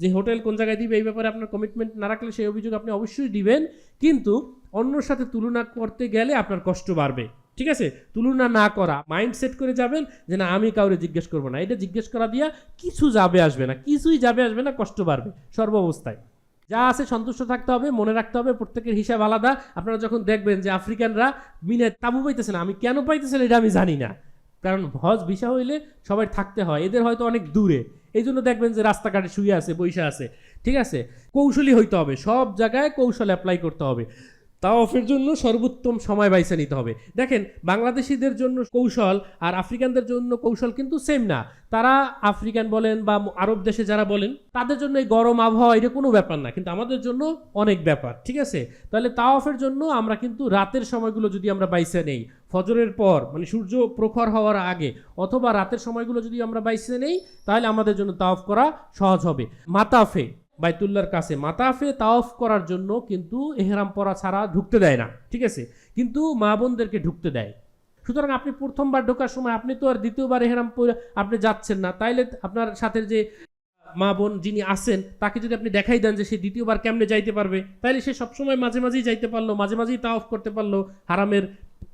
যে হোটেল কোন জায়গায় দিবে এই ব্যাপারে আপনার কমিটমেন্ট না রাখলে সেই অভিযোগ আপনি অবশ্যই দিবেন, কিন্তু অন্যর সাথে তুলনা করতে গেলে আপনার কষ্ট বাড়বে। ঠিক আছে, তুলনা না করা, মাইন্ড সেট করে যাবেন যে না আমি কাউরে জিজ্ঞেস করবো না, এটা জিজ্ঞেস করা দিয়া কিছু যাবে আসবে না, কিছুই যাবে আসবে না, কষ্ট বাড়বে সর্বাবস্থায়। যা আছে সন্তুষ্ট থাকতে হবে, মনে রাখতে হবে প্রত্যেকের হিসাব আলাদা। আপনারা যখন দেখবেন যে আফ্রিকানরা মিনে তাবু পাইতেছে না, আমি কেন পাইতেছে এটা আমি জানি না, কারণ হজ ভিসা হইলে সবাই থাকতে হয়, এদের হয়তো অনেক দূরে, এই জন্য দেখবেন যে রাস্তাঘাটে শুয়ে আছে বৈশা আছে। ঠিক আছে, কৌশলী হইতে হবে, সব জায়গায় কৌশল অ্যাপ্লাই করতে হবে। তাওয়াফের জন্য সর্বোত্তম সময় বাইছে নিতে হবে। দেখেন বাংলাদেশিদের জন্য কৌশল আর আফ্রিকানদের জন্য কৌশল কিন্তু সেম না। তারা আফ্রিকান বলেন বা আরব দেশে যারা বলেন তাদের জন্য এই গরম আবহাওয়া এটা কোনো ব্যাপার না, কিন্তু আমাদের জন্য অনেক ব্যাপার। ঠিক আছে, তাহলে তাওয়াফের জন্য আমরা কিন্তু রাতের সময়গুলো যদি আমরা বাইছে নেই, ফজরের পর মানে সূর্য প্রখর হওয়ার আগে অথবা রাতের সময়গুলো যদি আমরা বাইছে নেই, তাহলে আমাদের জন্য তাওয়াফ করা সহজ হবে। মাতাফে বাইতুল্লাহর কাছে মাতাফে তাওয়াফ করার জন্য কিন্তু এহরাম পরা ছাড়া ঢুকতে দেয় না। ঠিক আছে, কিন্তু মা বোনদেরকে ঢুকতে দেয়। সুতরাং আপনি প্রথমবার ঢোকার সময় আপনি তো আর দ্বিতীয়বার এহরাম পরে আপনি যাচ্ছেন না, তাইলে আপনার সাথে যে মা বোন যিনি আছেন তাকে যদি আপনি দেখাই দেন যে সে দ্বিতীয়বার কেমনে যাইতে পারবে, তাইলে সে সবসময় মাঝে মাঝেই যাইতে পারলো, মাঝে মাঝেই তাওয়াফ করতে পারলো, হারামের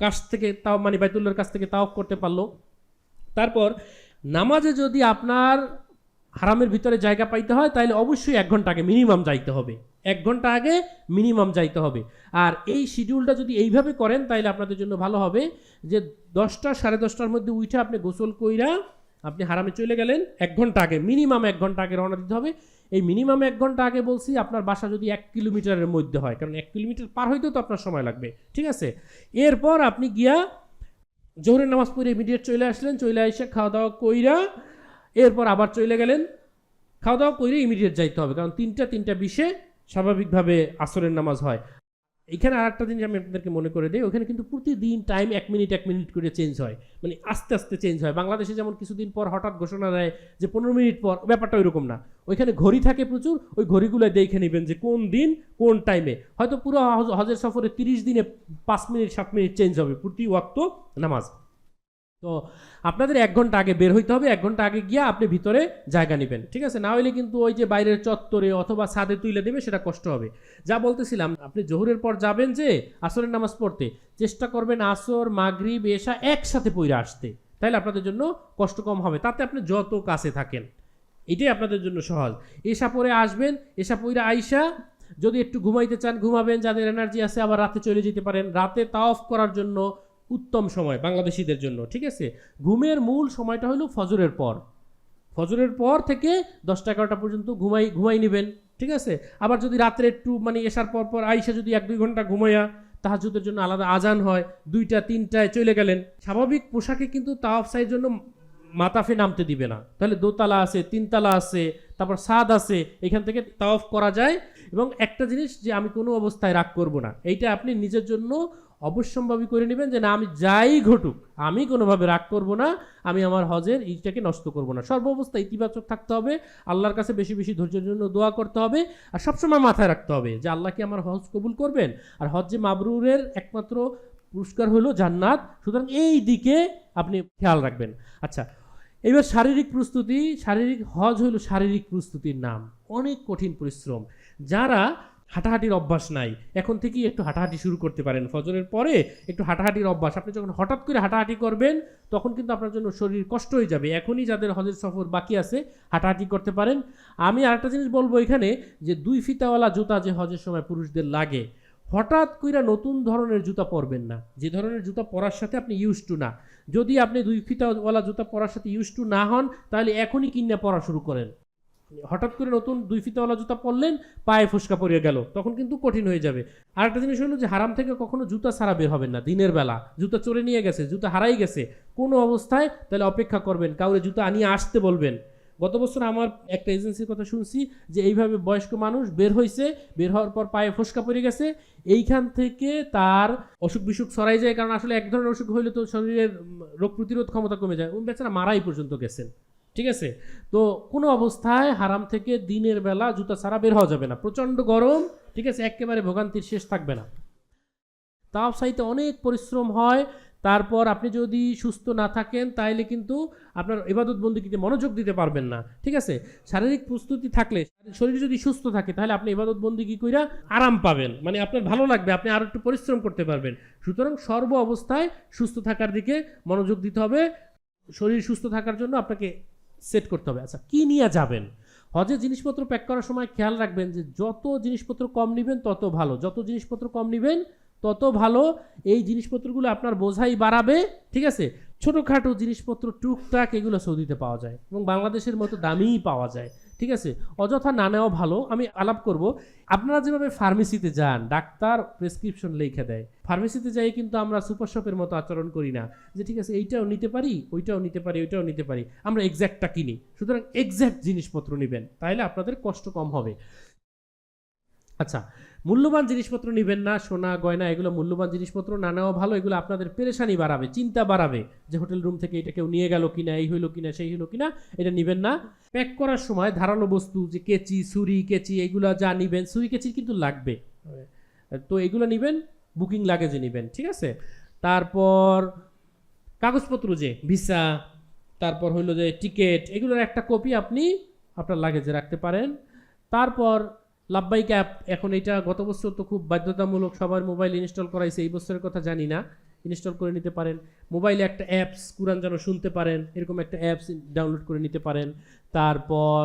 কাছ থেকে তাও মানে বাইতুল্লাহর কাছ থেকে তাওয়াফ করতে পারলো। তারপর নামাজে যদি আপনার হারামের ভিতরে জায়গা পাইতে হয় তাহলে অবশ্যই 1 ঘন্টা আগে মিনিমাম যাইতে হবে, 1 ঘন্টা আগে মিনিমাম যাইতে হবে। আর এই শিডিউলটা যদি এইভাবে করেন তাহলে আপনাদের জন্য ভালো হবে যে 10টা 10:30টার মধ্যে উঠে আপনি গোসল কইরা আপনি হারামে চলে গেলেন, 1 ঘন্টা আগে মিনিমাম 1 ঘন্টা আগে রওনা দিতে হবে। এই মিনিমাম 1 ঘন্টা আগে বলছি আপনার বাসা যদি 1 কিলোমিটারের মধ্যে হয়, কারণ 1 কিলোমিটার পার হইতেও তো আপনার সময় লাগবে। ঠিক আছে, এরপর আপনি গিয়া জোহরের নামাজ পড়ে ইমিডিয়েট চলে আসলেন, চলে এসে খাওয়া দাওয়া কইরা এরপর আবার চলে গেলেন, খাওয়া দাওয়া করে ইমিডিয়েট যাইতে হবে, কারণ 3:20 স্বাভাবিকভাবে আসরের নামাজ হয়। এখানে আর একটা জিনিস আমি আপনাদেরকে মনে করে দিই, ওখানে কিন্তু প্রতিদিন টাইম 1 মিনিট 1 মিনিট করে চেঞ্জ হয়, মানে আস্তে আস্তে চেঞ্জ হয়। বাংলাদেশে যেমন কিছুদিন পর হঠাৎ ঘোষণা দেয় যে 15 মিনিট পর, ব্যাপারটা ওইরকম না, ওইখানে ঘড়ি থাকে প্রচুর, ওই ঘড়িগুলো দেখে নেবেন যে কোন দিন কোন টাইমে, হয়তো পুরো হজের সফরে 30 দিনে 5 মিনিট 7 মিনিট চেঞ্জ হবে প্রতি ওয়াক্ত নামাজ। তো আপনাদের 1 ঘন্টা আগে বের হইতে হবে, 1 ঘন্টা আগে গিয়ে আপনি ভিতরে জায়গা নেবেন। ঠিক আছে, না হলে কিন্তু ওই যে বাইরের চত্বরে অথবা ছাদে তুলে দেবে, সেটা কষ্ট হবে। যা বলতেছিলাম, আপনি জোহরের পর যাবেন যে আসরের নামাজ পড়তে, চেষ্টা করবেন আসর মাগরিব এশা একসাথে পড়ে আসতে, তাহলে আপনাদের জন্য কষ্ট কম হবে, তাতে আপনি যত কাছে থাকেন এটাই আপনাদের জন্য সহজ। এশা পরে আসবেন, এশা পইরা আইসা যদি একটু ঘুমাইতে চান ঘুমাবেন, যাদের এনার্জি আছে আবার রাতে চলে যেতে পারেন। রাতে তাওয়াফ করার জন্য উত্তম সময় বাংলাদেশিদের জন্য। ঠিক আছে, ঘুমের মূল সময়টা হলো ফজরের পর, ফজরের পর থেকে 10টা-11টা পর্যন্ত ঘুমাই নেবেন। ঠিক আছে, আবার যদি রাত্রে একটু মানে এসার পর পর আইসা যদি 1-2 ঘন্টা ঘুমাইয়া তাহাজ্জুদের জন্য আলাদা আজান হয়, 2টা-3টায় চলে গেলেন, স্বাভাবিক পোশাকে কিন্তু তাওয়াফ সাইয়ের জন্য মাতাফে নামতে দিবে না, তাহলে 2তলা আছে, 3তলা আছে, তারপর ছাদ আছে, এখান থেকে তাওয়াফ করা যায়। এবং একটা জিনিস যে আমি কোনো অবস্থায় রাগ করব না, এইটা আপনি নিজের জন্য অবশ্যম্ভাবী করে নেবেন যে না আমি যাই ঘটুক আমি কোনোভাবে রাগ করব না, আমি আমার হজের ইটাকে নষ্ট করব না। সর্বাবস্থা ইতিবাচক থাকতে হবে, আল্লাহর কাছে বেশি বেশি ধৈর্যের জন্য দোয়া করতে হবে, আর সবসময় মাথায় রাখতে হবে যে আল্লাহ কি আমার হজ কবুল করবেন, আর হজ্জে মাবরুরের একমাত্র পুরস্কার হলো জান্নাত। সুতরাং এই দিকে আপনি খেয়াল রাখবেন। আচ্ছা, এবার শারীরিক প্রস্তুতি, শারীরিক হজ হলো শারীরিক প্রস্তুতির নাম, অনেক কঠিন পরিশ্রম। যারা হাঁটাহাঁটির অভ্যাস নাই, এখন থেকেই একটু হাঁটাহাঁটি শুরু করতে পারেন। ফজরের পরে একটু হাঁটাহাঁটির অভ্যাস, আপনি যখন হঠাৎ করে হাঁটাহাঁটি করবেন তখন কিন্তু আপনার জন্য শরীর কষ্ট হয়ে যাবে। এখনই যাদের হজের সফর বাকি আছে হাঁটাহাঁটি করতে পারেন। আমি আরেকটা জিনিস বলবো এখানে, যে 2 ফিতাওয়ালা জুতা যে হজের সময় পুরুষদের লাগে, হঠাৎ করে নতুন ধরনের জুতা পরবেন না, যে ধরনের জুতা পরার সাথে আপনি ইউজ টু না। যদি আপনি 2 ফিতাওয়ালা জুতা পরার সাথে ইউজ টু না হন তাহলে এখনই কিনে পরা শুরু করেন। হঠাৎ করে নতুন 2 ফিতাওয়ালা জুতা পরলেন, পায়ে ফোসকা পড়ে গেল, তখন কিন্তু কঠিন হয়ে যাবে। আর একটা জিনিস হলো যে হারাম থেকে কখনো জুতা ছাড়া বের হবেন না দিনের বেলা। জুতা চোরে নিয়ে গেছে, জুতা হারাই গেছে, কোনো অবস্থায় তাহলে অপেক্ষা করবেন, কাউরে জুতা আনিয়ে আসতে বলবেন। গত বছর আমার একটা এজেন্সির কথা শুনছি যে এইভাবে বয়স্ক মানুষ বের হয়েছে, বের হওয়ার পর পায়ে ফোসকা পড়ে গেছে, এইখান থেকে তার অসুখ বিসুখ ছড়াই যায়। কারণ আসলে এক ধরনের অসুখ হইলে তো শরীরের রোগ প্রতিরোধ ক্ষমতা কমে যায়, উনি বেচারা মারাই পর্যন্ত গেছেন। ঠিক আছে, তো কোনো অবস্থায় হারাম থেকে দিনের বেলা জুতা ছাড়া বের হওয়া যাবে না, প্রচণ্ড গরম, ঠিক আছে, একেবারে ভোগান্তির শেষ থাকবে না। তাও চাইতে অনেক পরিশ্রম হয়। তারপর আপনি যদি সুস্থ না থাকেন তাহলে কিন্তু আপনার ইবাদত বন্দেগীতে মনোযোগ দিতে পারবেন না। ঠিক আছে, শারীরিক প্রস্তুতি থাকলে, শরীর যদি সুস্থ থাকে তাহলে আপনি ইবাদত বন্দেগী কইরা আরাম পাবেন, মানে আপনার ভালো লাগবে, আপনি আরো একটু পরিশ্রম করতে পারবেন। সুতরাং সর্ব অবস্থায় সুস্থ থাকার দিকে মনোযোগ দিতে হবে। শরীর সুস্থ থাকার জন্য আপনাকে সেট করতে হবে। আচ্ছা, কি নিয়ে যাবেন? হজে জিনিসপত্র প্যাক করার সময় খেয়াল রাখবেন যে যত জিনিসপত্র কম নেবেন তত ভালো, যত জিনিসপত্র কম নেবেন তত ভালো। এই জিনিসপত্রগুলো আপনার বোঝাই বাড়াবে। ঠিক আছে, ছোটোখাটো জিনিসপত্র টুকটাক এগুলো সৌদিতে পাওয়া যায় এবং বাংলাদেশের মতো দামিই পাওয়া যায়। ঠিক আছে, অযথা না নেওয়া ভালো। আমি আলাপ করব, আপনারা যেভাবে ফার্মেসিতে যান, ডাক্তার প্রেসক্রিপশন লিখে দেয়, ফার্মেসিতে যাই কিন্তু আমরা সুপার শপের মতো আচরণ করি না যে ঠিক আছে এইটাও নিতে পারি, ওইটাও নিতে পারি, ওইটাও নিতে পারি, আমরা এক্স্যাক্টটা কিনি। সুতরাং এক্স্যাক্ট জিনিসপত্র নেবেন, তাহলে আপনাদের কষ্ট কম হবে। আচ্ছা, মূল্যবান জিনিসপত্র নেবেন না, সোনা গয়না এগুলো মূল্যবান জিনিসপত্র না নেওয়া ভালো। এগুলো আপনাদের পেরেশানি বাড়াবে, চিন্তা বাড়াবে যে হোটেল রুম থেকে এটা কেউ নিয়ে গেল কিনা, এই হইলো কিনা, সেই হইলো কিনা, এটা নেবেন না। প্যাক করার সময় ধারালো বস্তু যে কেচি, ছুরি, কেচি এগুলো যা নেবেন, ছুরি কেচি কিন্তু লাগবে, তো এগুলো নেবেন, বুকিং লাগেজে নেবেন। ঠিক আছে, তারপর কাগজপত্র যে ভিসা, তারপর হইলো যে টিকিট, এগুলোর একটা কপি আপনি আপনার লাগেজে রাখতে পারেন। তারপর লাব্বাইক অ্যাপ, এখন এটা গত বছর তো খুব বাধ্যতামূলক সবার মোবাইল ইনস্টল করাইছে, এই বছরের কথা জানি না, ইনস্টল করে নিতে পারেন। মোবাইলে একটা অ্যাপস কুরআন যেন শুনতে পারেন, এরকম একটা অ্যাপস ডাউনলোড করে নিতে পারেন। তারপর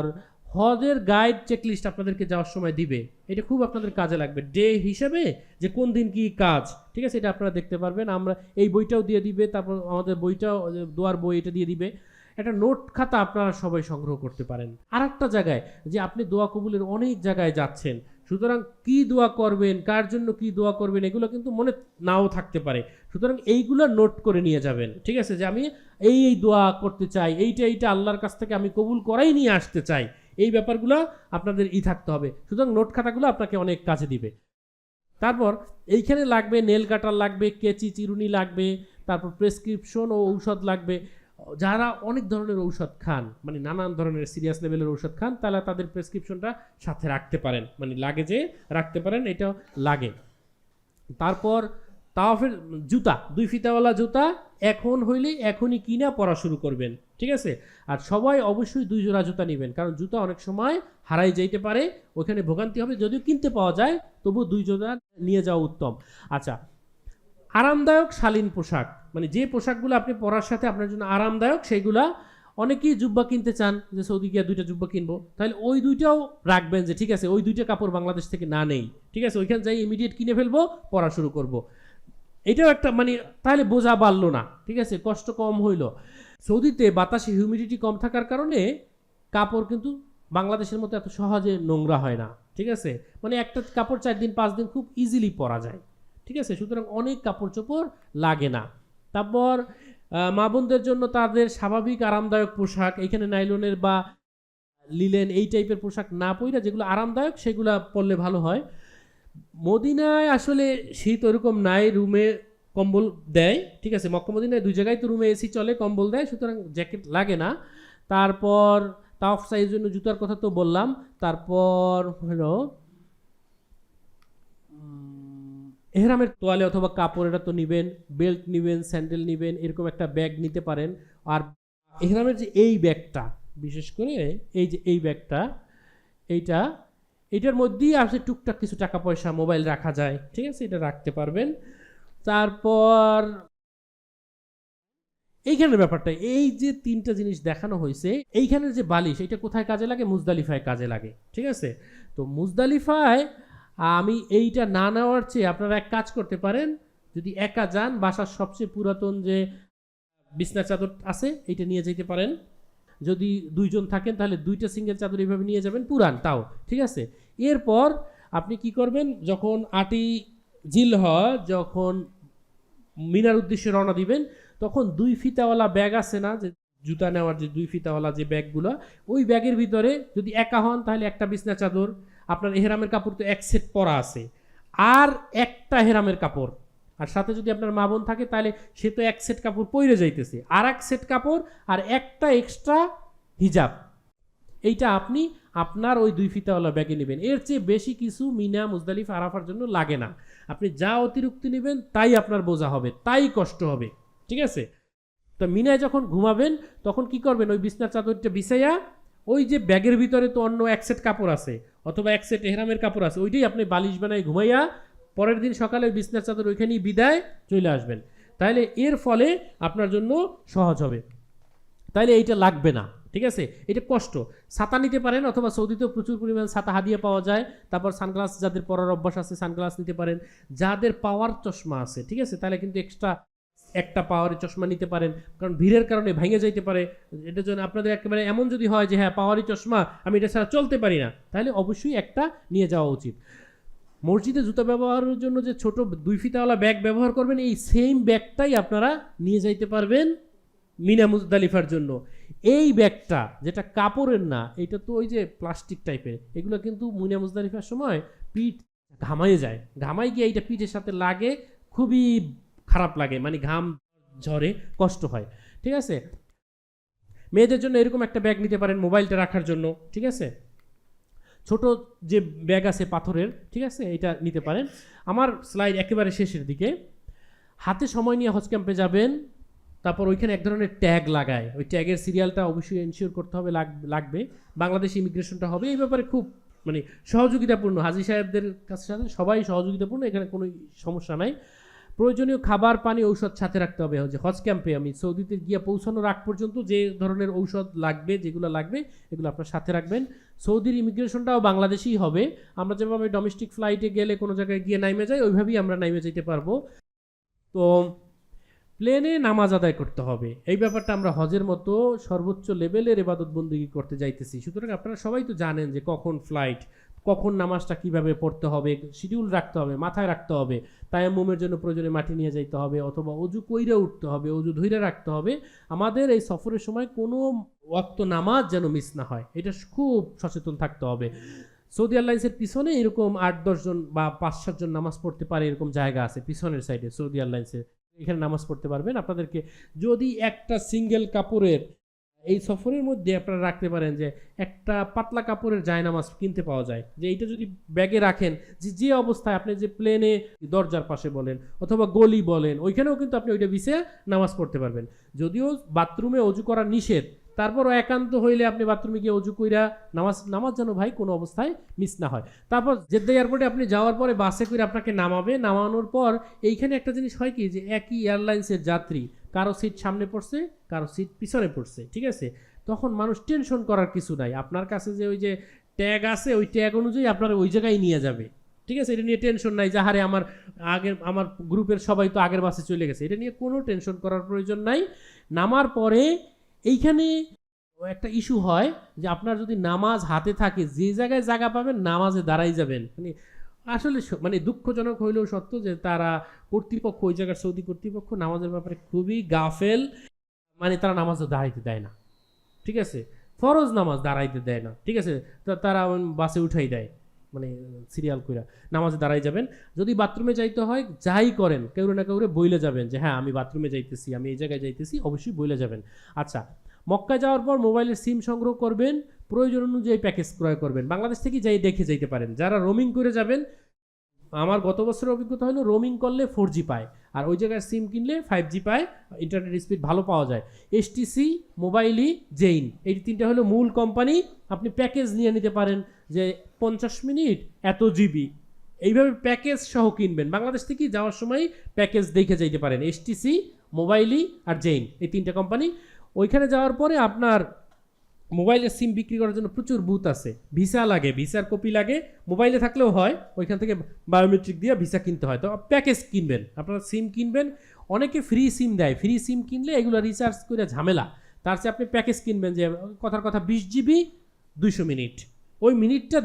হজের গাইড চেকলিস্ট আপনাদেরকে যাওয়ার সময় দিবে, এটা খুব আপনাদের কাজে লাগবে ডে হিসেবে, যে কোন দিন কি কাজ। ঠিক আছে, এটা আপনারা দেখতে পারবেন। আমরা এই বইটাও দিয়ে দিবে, তারপর আমাদের বইটাও, দোয়ার বই, এটা দিয়ে দিবে। একটা নোট খাতা আপনারা সবাই সংগ্রহ করতে পারেন। আর একটা জায়গায় যে আপনি দোয়া কবুলের অনেক জায়গায় যাচ্ছেন, সুতরাং কি দোয়া করবেন, কার জন্য কি দোয়া করবেন, এগুলো কিন্তু মনে নাও থাকতে পারে। সুতরাং এইগুলো নোট করে নিয়ে যাবেন। ঠিক আছে, যে আমি এই দোয়া করতে চাই, এইটা আল্লাহর কাছ থেকে আমি কবুল করাই নিয়ে আসতে চাই, এই ব্যাপারগুলো আপনাদের থাকতে হবে। সুতরাং নোট খাতাগুলো আপনাকে অনেক কাজে দিবে। তারপর এইখানে লাগবে নেল কাটার লাগবে, কেচি, চিরুনি লাগবে, তারপর প্রেসক্রিপশন ও ঔষধ লাগবে। যারা অনেক ধরনের ঔষধ খান, মানে নানান ধরনের সিরিয়াস লেভেলের ঔষধ খান, তাহলে তাদের প্রেসক্রিপশনটা সাথে রাখতে পারেন, মানে লাগেজে রাখতে পারেন, এটা লাগে। তারপর তাওয়াফের জুতা, 2 ফিতাওয়ালা জুতা এখন হইলে এখনই কিনা পরা শুরু করবেন। ঠিক আছে, আর সবাই অবশ্যই 2 জোড়া জুতা নেবেন, কারণ জুতা অনেক সময় হারাই যাইতে পারে, ওখানে ভোগান্তি হবে। যদিও কিনতে পাওয়া যায়, তবু 2 জোড়া নিয়ে যাওয়া উত্তম। আচ্ছা, আরামদায়ক শালীন পোশাক, মানে যে পোশাকগুলো আপনি পরার সাথে আপনার জন্য আরামদায়ক, সেইগুলা, অনেকেই জুব্বা কিনতে চান যে সৌদি গিয়ে 2টা জুব্বা কিনবো, তাহলে ওই 2টাও রাখবেন যে ঠিক আছে ওই 2টা কাপড় বাংলাদেশ থেকে না নেই, ঠিক আছে, ওইখানে যাই ইমিডিয়েট কিনে ফেলবো, পরা শুরু করব। এটাও একটা মানে তাহলে বোঝা বাড়লো না, ঠিক আছে, কষ্ট কম হইলো। সৌদিতে বাতাসে হিউমিডিটি কম থাকার কারণে কাপড় কিন্তু বাংলাদেশের মতো এত সহজে নোংরা হয় না। ঠিক আছে, মানে একটা কাপড় 4 দিন 5 দিন খুব ইজিলি পরা যায়। ঠিক আছে, সুতরাং অনেক কাপড় চোপড় লাগে না। তারপর মা বোনদের জন্য তাদের স্বাভাবিক আরামদায়ক পোশাক, এইখানে নাইলনের বা লিলেন এই টাইপের পোশাক না পইরা যেগুলো আরামদায়ক সেগুলো পরলে ভালো হয়। মদিনায় আসলে শীত ওরকম নাই, রুমে কম্বল দেয়। ঠিক আছে, মক্কা মদিনায় 2 জায়গায় তো রুমে এসি চলে, কম্বল দেয়, সুতরাং জ্যাকেট লাগে না। তারপর তাওয়াফ সাইজের জন্য জুতার কথা তো বললাম। তারপর হলো এহরামের তোয়ালে অথবা কাপড়, এটা তো নিবেন, বেল্ট নিবেন, স্যান্ডেল নিবেন, এরকম একটা ব্যাগ নিতে পারেন। আর এহরামের যে এই ব্যাগটা, বিশেষ করে এই যে এই ব্যাগটা, এইটার মধ্যেই আসলে টুকটাক কিছু টাকা পয়সা, মোবাইল রাখা যায়। ঠিক আছে, এটা রাখতে পারবেন। তারপর এইখানের ব্যাপারটা, এই যে 3টা জিনিস দেখানো হয়েছে, এইখানের যে বালিশ, এটা কোথায় কাজে লাগে? মুজদালিফায় কাজে লাগে। ঠিক আছে, তো মুজদালিফায় আমি এইটা না নেওয়ার চেয়ে আপনারা এক কাজ করতে পারেন, যদি একা যান, বাসার সবচেয়ে পুরাতন যে বিছনা চাদর আছে এইটা নিয়ে যেতে পারেন। যদি 2 জন থাকেন তাহলে 2টা সিঙ্গেল চাদর এইভাবে নিয়ে যাবেন, পুরান তাও, ঠিক আছে। এরপর আপনি কি করবেন, যখন 8ই জিলহজ যখন মিনার উদ্দেশ্যে রওনা দিবেন, তখন 2 ফিতাওয়ালা ব্যাগ আছে না, যে জুতা নেওয়ার যে 2 ফিতাওয়ালা যে ব্যাগগুলো, ওই ব্যাগের ভিতরে যদি একা হন তাহলে একটা বিছনা চাদর, আপনার এহরামের কাপড় তো 1 সেট পরা আছে, আর একটা এহরামের কাপড়, আর সাথে যদি আপনার মা বোন থাকে তাহলে সে তো 1 সেট কাপড় পরে যাইতেছে, আর 1 সেট কাপড় আর একটা এক্সট্রা হিজাব, এইটা আপনি আপনার ওই 2 ফিতাওয়ালা ব্যাগে নেবেন। এর চেয়ে বেশি কিছু মিনা মুজদালিফা আরাফার জন্য লাগে না। আপনি যা অতিরিক্ত নেবেন তাই আপনার বোঝা হবে, তাই কষ্ট হবে, ঠিক আছে। তো মিনায় যখন ঘুমাবেন তখন কি করবেন, ওই বিছনার চাদরটা বিছাইয়া ওই যে ব্যাগের ভিতরে তো অন্য 1 সেট কাপড় আছে অথবা 1 সেট এহরামের কাপড় আছে, ওইটাই আপনি বালিশ বানায় ঘুমাইয়া পরের দিন সকালে ওই বিছনার চাদর ওইখানেই বিদায় চলে আসবেন। তাহলে এর ফলে আপনার জন্য সহজ হবে, তাইলে এইটা লাগবে না, ঠিক আছে। এটা কষ্ট। ছাতা নিতে পারেন, অথবা সৌদিতেও প্রচুর পরিমাণ ছাতা হাদিয়া পাওয়া যায়। তারপর সানগ্লাস, যাদের পরার অভ্যাস আছে সানগ্লাস নিতে পারেন। যাদের পাওয়ার চশমা আছে, ঠিক আছে, তাহলে কিন্তু এক্সট্রা একটা পাওয়ারের চশমা নিতে পারেন, কারণ ভিড়ের কারণে ভেঙে যাইতে পারে। এটার জন্য আপনাদের একেবারে এমন যদি হয় যে হ্যাঁ পাওয়ারি চশমা, আমি এটা ছাড়া চলতে পারি না, তাহলে অবশ্যই একটা নিয়ে যাওয়া উচিত। মসজিদে জুতা ব্যবহারের জন্য যে ছোট 2 ফিতাওয়ালা ব্যাগ ব্যবহার করবেন, এই সেম ব্যাগটাই আপনারা নিয়ে যাইতে পারবেন মিনা মুজদালিফার জন্য। এই ব্যাগটা যেটা কাপড়ের না, এটা তো ওই যে প্লাস্টিক টাইপের, এগুলো কিন্তু মিনা মুজদালিফার সময় পিঠ ঘামাইয়ে যায়, ঘামাই গিয়ে এইটা পিঠের সাথে লাগে, খুবই খারাপ লাগে, মানে ঘাম ঝরে, কষ্ট হয়, ঠিক আছে। মেয়েদের জন্য এরকম একটা ব্যাগ নিতে পারেন মোবাইলটা রাখার জন্য, ঠিক আছে। ছোট যে ব্যাগ আছে পাথরের, ঠিক আছে, এটা নিতে পারেন। আমার স্লাইড একেবারে শেষের দিকে। হাতে সময় নিয়ে হজ ক্যাম্পে যাবেন, তারপর ওইখানে এক ধরনের ট্যাগ লাগায়, ওই ট্যাগের সিরিয়ালটা অবশ্যই এনশিওর করতে হবে, লাগবে। বাংলাদেশ ইমিগ্রেশনটা হবে এই ব্যাপারে খুব মানে সহযোগিতাপূর্ণ, হাজী সাহেবদের কাছে সাথে সবাই সহযোগিতাপূর্ণ, এখানে কোনো সমস্যা নাই। প্রয়োজনীয় খাবার, পানি, ঔষধ সাথে রাখতে হবে। যে হজ ক্যাম্পে আমি সৌদিতে গিয়ে পৌঁছানোর আগ পর্যন্ত যে ধরনের ঔষধ লাগবে, যেগুলো লাগবে এগুলো আপনার সাথে রাখবেন। সৌদির ইমিগ্রেশনটাও বাংলাদেশেই হবে। আমরা যেভাবে ডোমেস্টিক ফ্লাইটে গেলে কোনো জায়গায় গিয়ে নাইমে যাই, ওইভাবেই আমরা নাইমে যেতে পারবো। তো প্লেনে নামাজ আদায় করতে হবে, এই ব্যাপারটা আমরা হজের মতো সর্বোচ্চ লেভেলের ইবাদত বন্দেগী করতে যাইতেছি। সুতরাং আপনারা সবাই তো জানেন যে কখন ফ্লাইট, কখন নামাজটা কিভাবে পড়তে হবে, শিডিউল রাখতে হবে, মাথায় রাখতে হবে। তায়াম্মুমের জন্য প্রয়োজনে মাটি নিয়ে যাইতে হবে, অথবা অজু কইরা উঠতে হবে, অজু ধইরা রাখতে হবে। আমাদের এই সফরের সময় কোনো ওয়াক্ত নামাজ যেন মিস না হয়, এটা খুব সচেতন থাকতে হবে। সৌদি এয়ারলাইন্সের পিছনে এরকম 8-10 জন বা 5-7 জন নামাজ পড়তে পারে এরকম জায়গা আছে পিছনের সাইডে সৌদি এয়ারলাইন্সের, এখানে নামাজ পড়তে পারবেন। আপনাদেরকে যদি একটা সিঙ্গেল কাপড়ের এই সফরের মধ্যে আপনারা রাখতে পারেন, যে একটা পাতলা কাপড়ের জায়নামাজ কিনতে পাওয়া যায়, যে এইটা যদি ব্যাগে রাখেন, যে অবস্থায় আপনি যে প্লেনে দরজার পাশে বলেন অথবা গলি বলেন, ওইখানেও কিন্তু আপনি ওইটা বিছে নামাজ পড়তে পারবেন। যদিও বাথরুমে অজু করা নিষেধ, তারপরও একান্ত হইলে আপনি বাথরুমে গিয়ে অজু কইরা নামাজ যেন ভাই কোনো অবস্থায় মিস না হয়। তারপর জেদ্দা এয়ারপোর্টে আপনি যাওয়ার পরে বাসে করে আপনাকে নামানোর পর এইখানে একটা জিনিস হয় কি, যে একই এয়ারলাইন্সের যাত্রী, কারো সিট সামনে পড়ছে, কারো সিট পিছনে পড়ছে, ঠিক আছে। তখন মানুষ টেনশন করার কিছু নাই, আপনার কাছে যে ওই যে ট্যাগ আছে, ওই ট্যাগ অনুযায়ী আপনার ওই জায়গায় নিয়ে যাবে, ঠিক আছে। এটা নিয়ে টেনশন নাই যে হারে আমার গ্রুপের সবাই তো আগের বাসে চলে গেছে, এটা নিয়ে কোনো টেনশন করার প্রয়োজন নাই। নামার পরে এইখানে একটা ইস্যু হয় যে আপনার যদি নামাজ হাতে থাকে, যে জায়গায় জায়গা পাবেন নামাজে দাঁড়াই যাবেন। আসলে দুঃখজনক হইলেও সত্য যে তারা কর্তৃপক্ষ, ওই জায়গার সৌদি কর্তৃপক্ষ নামাজের ব্যাপারে খুবই গাফেল, তারা নামাজে দাঁড়াইতে দেয় না, ঠিক আছে। ফরজ নামাজ দাঁড়াইতে দেয় না, ঠিক আছে। তারা বাসে উঠাই দেয়, সিরিয়াল কইরা নামাজে দাঁড়াই যাবেন। যদি বাথরুমে যাইতে হয়, যাই করেন কেউ না কেউ বইলে যাবেন যে হ্যাঁ আমি বাথরুমে যাইতেছি, আমি এই জায়গায় যাইতেছি, অবশ্যই বইলে যাবেন। আচ্ছা, মক্কায় যাওয়ার পর মোবাইলের সিম সংগ্রহ করবেন, প্রয়োজন অনুযায়ী প্যাকেজ ক্রয় করবেন। বাংলাদেশ থেকে যাই দেখে যাইতে পারেন। যারা রোমিং করে যাবেন, আমার গত বছরের অভিজ্ঞতা হলো রোমিং করলে 4G পায়, আর ওই জায়গায় সিম কিনলে 5G পায়, ইন্টারনেট স্পিড ভালো পাওয়া যায়। এসটিসি, মোবাইলি, জেইন, এই তিনটা হলো মূল কোম্পানি। আপনি প্যাকেজ নিয়ে নিতে পারেন, যে 50 মিনিট এত জিবি, এইভাবে প্যাকেজ সহ কিনবেন। বাংলাদেশ থেকে যাওয়ার সময় প্যাকেজ দেখে যাইতে পারেন, এসটিসি, মোবাইলি আর জেইন, এই তিনটা কোম্পানি। ওইখানে যাওয়ার পরে আপনার মোবাইলের সিম বিক্রি করার জন্য প্রচুর বুথ আছে। ভিসা লাগে, ভিসার কপি লাগে, মোবাইলে থাকলেও হয়, ওইখান থেকে বায়োমেট্রিক দিয়ে ভিসা কিনতে হয়। তো প্যাকেজ কিনবেন, আপনারা সিম কিনবেন। অনেকে ফ্রি সিম দেয়, ফ্রি সিম কিনলে এগুলো রিচার্জ করে ঝামেলা, তার চেয়ে আপনি প্যাকেজ কিনবেন যে কথার কথা 20 GB 200 মিনিট, ওই মিনিটটা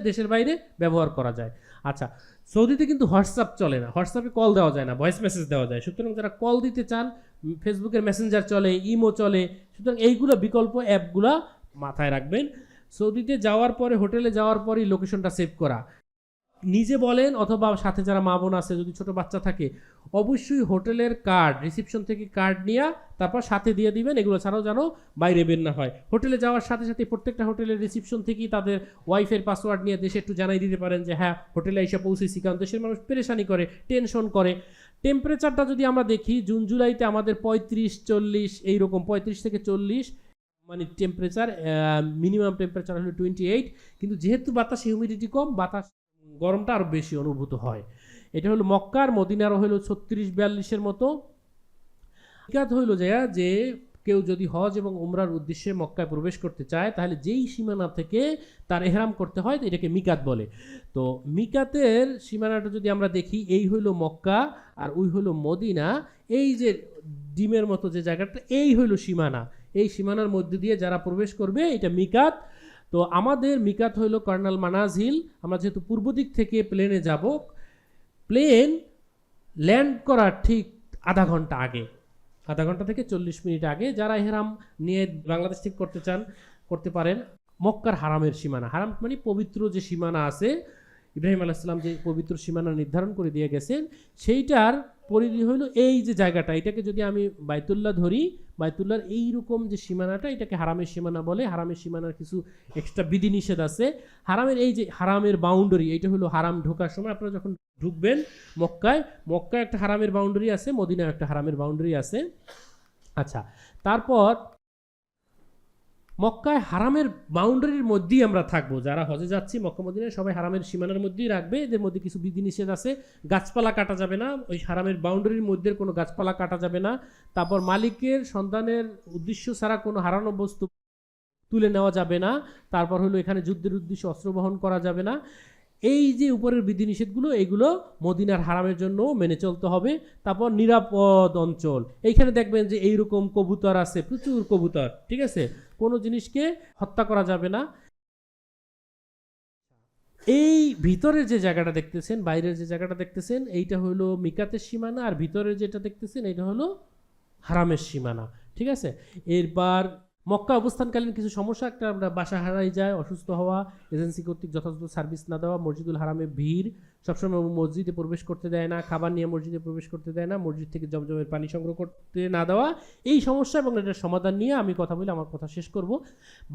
দেশের বাইরে ব্যবহার করা যায়। আচ্ছা, সৌদিতে কিন্তু হোয়াটসঅ্যাপ চলে না, হোয়াটসঅ্যাপে কল দেওয়া যায় না, ভয়েস মেসেজ দেওয়া যায়। সুতরাং যারা কল দিতে চান, ফেসবুকের মেসেঞ্জার চলে, ইমো চলে, সুতরাং এইগুলো বিকল্প অ্যাপগুলা মাথায় রাখবেন। সৌদিতে যাওয়ার পরে, হোটেলে যাওয়ার পরেই লোকেশনটা সেভ করা। নিজে বলেন অথবা সাথে যারা মা বোন আছে, যদি ছোট বাচ্চা থাকে, অবশ্যই হোটেলের কার্ড, রিসিপশন থেকে কার্ড নিয়ে তারপর সাথে দিয়ে দিবেন। এগুলো ছাড়াও যেন বাইরে বের না হয়। হোটেলে যাওয়ার সাথে সাথে প্রত্যেকটা হোটেলের রিসিপশন থেকেই তাদের ওয়াইফের পাসওয়ার্ড নিয়ে দেশে একটু জানাই দিতে পারেন যে হ্যাঁ হোটেলে এসে পৌঁছেছি, কারণ দেশের মানুষ পেরেশানি করে, টেনশন করে। টেম্পারেচারটা যদি আমরা দেখি, জুন জুলাইতে আমাদের 35-40 এইরকম, 35 থেকে 40 মানে টেম্পারেচার, মিনিমাম টেম্পারেচার হলো 28, কিন্তু যেহেতু বাতাসে হিউমিডিটি কম, বাতাস গরমটা আরও বেশি অনুভূত হয়। এটা হলো মক্কার, মদিনারও হলো 36-42-এর মতো। মিকাত হইল যে কেউ যদি হজ এবং উমরার উদ্দেশ্যে মক্কায় প্রবেশ করতে চায়, তাহলে যেই সীমানা থেকে তার এহরাম করতে হয় এটাকে মিকাত বলে। তো মিকাতের সীমানাটা যদি আমরা দেখি, এই হইল মক্কা আর ওই হইল মদিনা, এই যে ডিমের মতো যে জায়গাটা, এই হইল সীমানা। এই সীমানার মধ্যে দিয়ে যারা প্রবেশ করবে এটা মিকাত। তো আমাদের মিকাত হইল কর্নাল মানাজিল। আমরা যেহেতু পূর্ব দিক থেকে প্লেনে যাব, প্লেন ল্যান্ড করার ঠিক আধা ঘন্টা আগে, আধা ঘন্টা থেকে 40 মিনিট আগে যারা ইহরাম নিয়ে বাংলাদেশ থেকে করতে চান করতে পারেন। মক্কার হারামের সীমানা, হারাম মানে পবিত্র যে সীমানা আছে, ইব্রাহিম আলাইহিস সালাম যে পবিত্র সীমানা নির্ধারণ করে দিয়ে গেছেন, সেইটার পরিধি হইল এই যে জায়গাটা। এটাকে যদি আমি বাইতুল্লাহ ধরি, বাইতুল্লাহর এইরকম যে সীমানাটা, এটাকে হারামের সীমানা বলে। হারামের সীমানার কিছু এক্সট্রা বিধিনিষেধ আছে। হারামের এই যে হারামের বাউন্ডারি, এইটা হলো হারাম ঢোকার সময় আপনারা যখন ঢুকবেন মক্কায়, মক্কায় একটা হারামের বাউন্ডারি আছে, মদিনায় একটা হারামের বাউন্ডারি আছে। আচ্ছা, তারপর মক্কায় হারামের বাউন্ডারির মধ্যেই আমরা থাকবো। যারা হজে যাচ্ছি মক্কা মদিনায় সবাই হারামের সীমানার মধ্যেই রাখবে। এদের মধ্যে কিছু বিধিনিষেধ আছে। গাছপালা কাটা যাবে না, ওই হারামের বাউন্ডারির মধ্যে কোনো গাছপালা কাটা যাবে না। তারপর মালিকের সন্তানের উদ্দেশ্য ছাড়া কোনো হারানো বস্তু তুলে নেওয়া যাবে না। তারপর হলো এখানে যুদ্ধের উদ্দেশ্যে অস্ত্র বহন করা যাবে না। এই যে উপরের বিধিনিষেধগুলো, এগুলো মদিনার হারামের জন্য মেনে চলতে হবে। তারপর নিরাপদ অঞ্চল, এইখানে দেখবেন যে এইরকম কবুতর আছে, প্রচুর কবুতর, ঠিক আছে, কোনো জিনিসকে হত্যা করা যাবে না। এই ভিতরের যে জায়গাটা দেখতেছেন, বাইরের যে জায়গাটা দেখতেছেন, এইটা হলো মিকাতের সীমানা, আর ভিতরের যেটা দেখতেছেন এটা হলো হারামের সীমানা, ঠিক আছে। এরপর মক্কা অবস্থানকালীন কিছু সমস্যা, একটা আমরা বাসা হারাই যায়, অসুস্থ হওয়া, এজেন্সি কর্তৃক যথাযথ সার্ভিস না দেওয়া, মসজিদুল হারামে ভিড়, সবসময় মসজিদে প্রবেশ করতে দেয় না, খাবার নিয়ে মসজিদে প্রবেশ করতে দেয় না, মসজিদ থেকে জমজমের পানি সংগ্রহ করতে না দেওয়া, এই সমস্যা এবং এটার সমাধান নিয়ে আমি কথা বলে আমার কথা শেষ করব।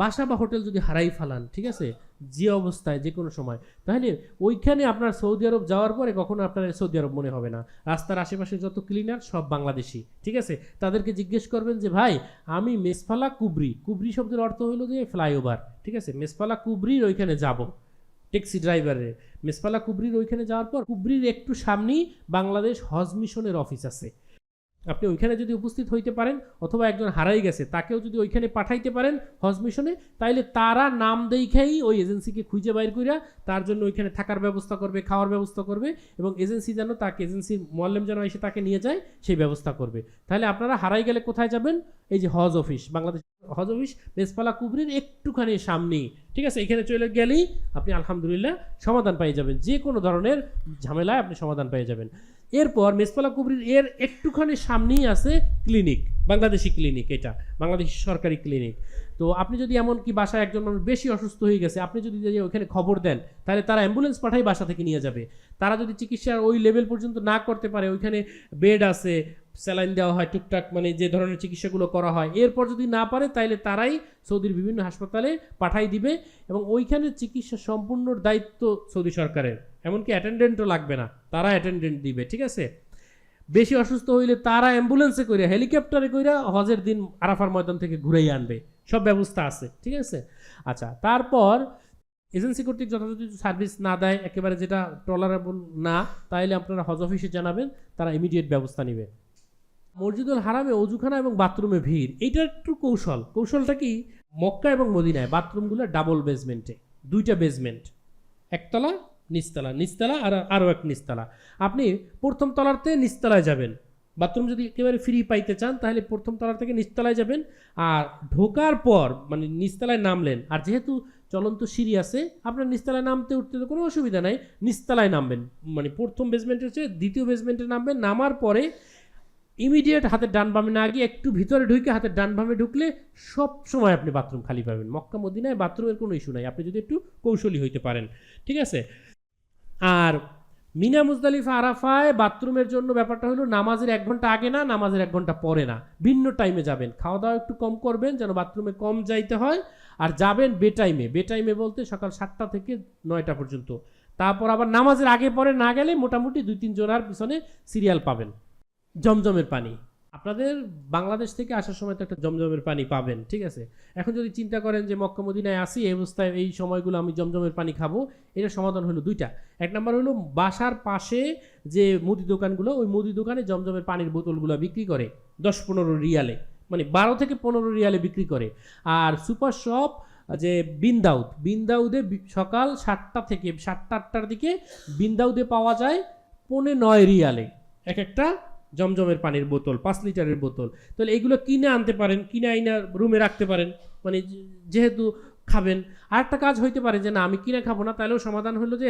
বাসা বা হোটেল যদি হারাই ফেলান, ঠিক আছে, যে অবস্থায় যে কোনো সময়, তাহলে ওইখানে আপনার সৌদি আরব যাওয়ার পরে কখনো আপনার সৌদি আরব মনে হবে না। রাস্তার আশেপাশে যত ক্লিনার সব বাংলাদেশি, ঠিক আছে। তাদেরকে জিজ্ঞেস করবেন যে ভাই আমি মেসফালা কুবরি, কুবরি শব্দের অর্থ হলো যে ফ্লাইওভার, ঠিক আছে, মেসফালা কুবরির ওইখানে যাব, ট্যাক্সি ড্রাইভারের মেসফালা কুবরির ওইখানে যাওয়ার পর কুবরির একটু সামনেই বাংলাদেশ হজ মিশনের অফিস আছে। আপনি ওইখানে যদি উপস্থিত হইতে পারেন, অথবা একজন হারাই গেছে তাকেও যদি ওইখানে পাঠাইতে পারেন হজ মিশনে, তাইলে তারা নাম দেখাই ওই এজেন্সিকে খুঁজে বাইর করিয়া তার জন্য ওইখানে থাকার ব্যবস্থা করবে, খাওয়ার ব্যবস্থা করবে, এবং এজেন্সি যেন তাকে, এজেন্সির মোয়াল্লেম যেন এসে তাকে নিয়ে যায় সেই ব্যবস্থা করবে। তাহলে আপনারা হারাই গেলে কোথায় যাবেন? এই যে হজ অফিস, বাংলাদেশ হজ অফিস মেসফালা কুবরির একটুখানি সামনেই, ঠিক আছে। এখানে চলে গেলেই আপনি আলহামদুলিল্লাহ সমাধান পেয়ে যাবেন, যে কোনো ধরনের ঝামেলায় আপনি সমাধান পেয়ে যাবেন। এরপর মেসফালা কুবরির এর একটুখানি সামনেই আছে ক্লিনিক, বাংলাদেশি ক্লিনিক, এটা বাংলাদেশি সরকারি ক্লিনিক। তো আপনি যদি এমনকি বাসায় একজন মানুষ বেশি অসুস্থ হয়ে গেছে, আপনি যদি ওইখানে খবর দেন, তাহলে তারা অ্যাম্বুলেন্স পাঠাই বাসা থেকে নিয়ে যাবে। তারা যদি চিকিৎসার ওই লেভেল পর্যন্ত না করতে পারে, ওইখানে বেড আছে, স্যালাইন দেওয়া হয়, টুকটাক মানে যে ধরনের চিকিৎসাগুলো করা হয়, এরপর যদি না পারে তাহলে তারাই সৌদির বিভিন্ন হাসপাতালে পাঠাই দিবে, এবং ওইখানে চিকিৎসা সম্পূর্ণ দায়িত্ব সৌদি সরকারের, এমনকি অ্যাটেন্ডেন্টও লাগবে না, তারা অ্যাটেন্ডেন্ট দিবে, ঠিক আছে। বেশি অসুস্থ হইলে তারা অ্যাম্বুলেন্সে কইরা, হেলিকপ্টারে কইরা হজের দিন আরাফার ময়দান থেকে ঘুরেই আনবে, সব ব্যবস্থা আছে, ঠিক আছে। আচ্ছা, তারপর এজেন্সি কর্তৃক যথাযথ সার্ভিস না দেয়, একেবারে যেটা টলারেবল না, তাইলে আপনারা হজ অফিসে জানাবেন, তারা ইমিডিয়েট ব্যবস্থা নেবে। মসজিদুল হারামে অজুখানা এবং বাথরুমে ভিড়, এইটা একটু কৌশলটা কি, মক্কা এবং মদিনায় বাথরুমগুলো ডাবল বেসমেন্টে, দুইটা বেসমেন্ট, একতলা নিচতলা, নিচতলা আর আরও এক নিচতলা। আপনি প্রথম তলাতে নিচতলায় যাবেন, বাথরুম যদি একেবারে ফ্রি পাইতে চান তাহলে প্রথম তলা থেকে নিচতলায় যাবেন, আর ঢোকার পর মানে নিচতলায় নামলেন, আর যেহেতু চলন্ত সিঁড়ি আছে আপনার নিচতলায় নামতে উঠতে তো কোনো অসুবিধা নাই, নিচতলায় নামবেন, মানে প্রথম বেসমেন্টের চেয়ে দ্বিতীয় বেসমেন্টে নামবেন। নামার পরে ইমিডিয়েট হাতের ডান বামে না গিয়ে একটু ভিতরে ঢুকে হাতের ডান বামে ঢুকলে সব সময় আপনি বাথরুম খালি পাবেন। মক্কা মদিনায় বাথরুমের কোনো ইস্যু নাই, আপনি যদি একটু কৌশলী হইতে পারেন, ঠিক আছে। আর মিনা মুজদালিফা আরাফায় বাথরুমের জন্য ব্যাপারটা হলো নামাজের 1 ঘন্টা আগে না, নামাজের 1 ঘন্টা পরে না, ভিন্ন টাইমে যাবেন। খাওয়া দাওয়া একটু কম করবেন যেন বাথরুমে কম যাইতে হয়, আর যাবেন বেটাইমে। বেটাইমে বলতে সকাল 7টা থেকে 9টা পর্যন্ত। তারপর আবার নামাজের আগে পরে না গেলে মোটামুটি 2-3 জনার পিছনে সিরিয়াল পাবেন। জমজমের পানি আপনাদের বাংলাদেশ থেকে আসার সময় তো একটা জমজমের পানি পাবেন, ঠিক আছে। এখন যদি চিন্তা করেন যে মক্কা মদিনায় আসি এই অবস্থায় এই সময়গুলো আমি জমজমের পানি খাবো, এটা সমাধান হলো 2টা। 1 নাম্বার হলো বাসার পাশে যে মুদি দোকানগুলো, ওই মুদি দোকানে জমজমের পানির বোতলগুলো বিক্রি করে 10-15 রিয়ালে, মানে 12 থেকে 15 রিয়ালে বিক্রি করে। আর সুপার শপ যে বিন্দাউদে সকাল 7টা থেকে 7টা-8টার দিকে বিন্দাউদে পাওয়া যায় 9.5 রিয়ালে এক একটা জমজমের পানির বোতল, 5 লিটারের বোতল। তাহলে এইগুলো কিনে আনতে পারেন, কিনে আইনা রুমে রাখতে পারেন, মানে যেহেতু খাবেন। আর একটা কাজ হইতে পারে যে না আমি কিনে খাবো না, তাহলেও সমাধান হলো যে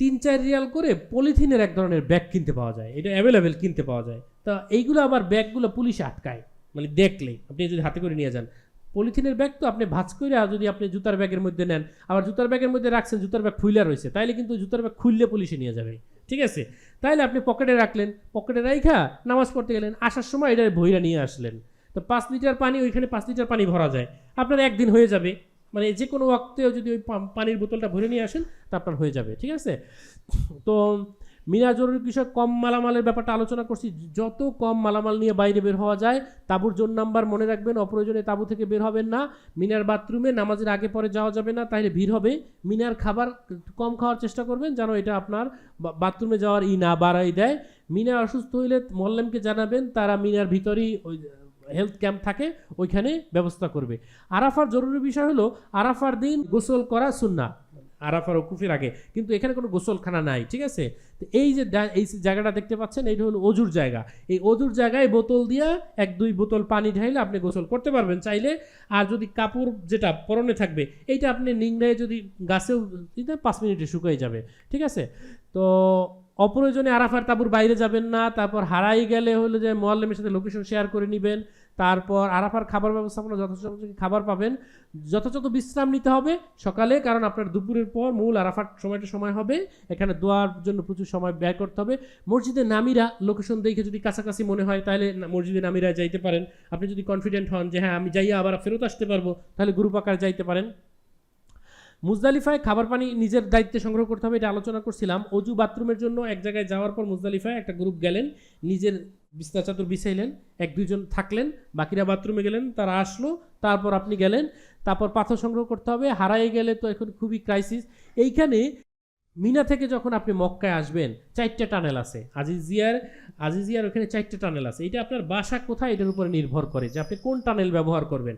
3-4 রিয়াল করে পলিথিনের এক ধরনের ব্যাগ কিনতে পাওয়া যায়, এটা অ্যাভেলেবেল কিনতে পাওয়া যায়। তা এইগুলো আবার ব্যাগগুলো পুলিশে আটকায়, মানে দেখলে আপনি যদি হাতে করে নিয়ে যান পলিথিনের ব্যাগ তো আপনি ভাঁজ করে, আর যদি আপনি জুতার ব্যাগের মধ্যে নেন, আবার জুতার ব্যাগের মধ্যে রাখছেন জুতার ব্যাগ খুইলা রয়েছে, তাইলে কিন্তু জুতার ব্যাগ খুললে পুলিশে নিয়ে যাবে, ঠিক আছে। তাইলে আপনি পকেটে রাখলেন, পকেটে রাইখা নামাজ পড়তে গেলেন, আসার সময় এটা ভইরা নিয়ে আসলেন। তো 5 লিটার পানি, ওইখানে 5 লিটার পানি ভরা যায়, আপনার একদিন হয়ে যাবে। মানে যে কোনো ওয়াক্তেও যদি ওই পানির বোতলটা ভরে নিয়ে আসেন তা আপনার হয়ে যাবে, ঠিক আছে। তো মিনা জরুরি বিষয় কম মালামালের ব্যাপারটা আলোচনা করছি। যত কম মালামাল নিয়ে বাইরে বের হওয়া যায়। তাঁবুর জোন নাম্বার মনে রাখবেন, অপ্রয়োজনে তাঁবু থেকে বের হবেন না। মিনার বাথরুমে নামাজের আগে পরে যাওয়া যাবে না, তাহলে ভিড় হবে। মিনার খাবার কম খাওয়ার চেষ্টা করবেন যেন এটা আপনার বাথরুমে যাওয়ার না বাড়াই দেয়। মিনা অসুস্থ হইলে মোল্লেমকে জানাবেন, তারা মিনার ভিতরেই ওই হেলথ ক্যাম্প থাকে, ওইখানে ব্যবস্থা করবে। আরাফার জরুরি বিষয় হলো আরাফার দিন গোসল করা সুন্নাহ, আরাফার ওকুফের আগে, কিন্তু এখানে কোনো গোসলখানা নাই, ঠিক আছে। তো এই যে জায়গাটা দেখতে পাচ্ছেন, এইটা হলো অজুর জায়গা। এই অজুর জায়গায় বোতল দিয়া 1-2 বোতল পানি ঢাইলে আপনি গোসল করতে পারবেন চাইলে। আর যদি কাপড় যেটা পরনে থাকবে এইটা আপনি নিংড়ায় যদি গাছেও 5 মিনিটে শুকিয়ে যাবে, ঠিক আছে। তো অপ্রয়োজনে আরাফার তাঁবুর বাইরে যাবেন না। তারপর হারাই গেলে হলো যে মোয়াল্লেমের সাথে লোকেশন শেয়ার করে নেবেন। তারপর আরাফার খাবার ব্যবস্থাপনা যথেষ্ট খাবার পাবেন, যথাযথ বিশ্রাম নিতে হবে সকালে, কারণ আপনার দুপুরের পর মূল আরাফার সময়টা সময় হবে, এখানে দোয়ার জন্য প্রচুর সময় ব্যয় করতে হবে। মসজিদে নামিরা লোকেশন দেখে যদি কাছাকাছি মনে হয় তাহলে মসজিদে নামিরা যাইতে পারেন। আপনি যদি কনফিডেন্ট হন যে হ্যাঁ আমি যাইয়া আবার ফেরত আসতে পারবো, তাহলে গ্রুপ আকারে যাইতে পারেন। মুজদালিফায় খাবার পানি নিজের দায়িত্বে সংগ্রহ করতে হবে, এটা আলোচনা করছিলাম। অজু বাথরুমের জন্য এক জায়গায় যাওয়ার পর মুজদালিফায় একটা গ্রুপ গেলেন, নিজের বিছনা চাদর বিছাইলেন, 1-2 জন থাকলেন, বাকিরা বাথরুমে গেলেন, তারা আসলো, তারপর আপনি গেলেন। তারপর পাথর সংগ্রহ করতে হবে, হারাই গেলে তো এখন খুবই ক্রাইসিস। এইখানে মিনা থেকে যখন আপনি মক্কায় আসবেন 4টা টানেল আছে, আজিজিয়ার ওখানে 4টা টানেল আছে। এটা আপনার বাসা কোথায় এটার উপরে নির্ভর করে যে আপনি কোন টানেল ব্যবহার করবেন।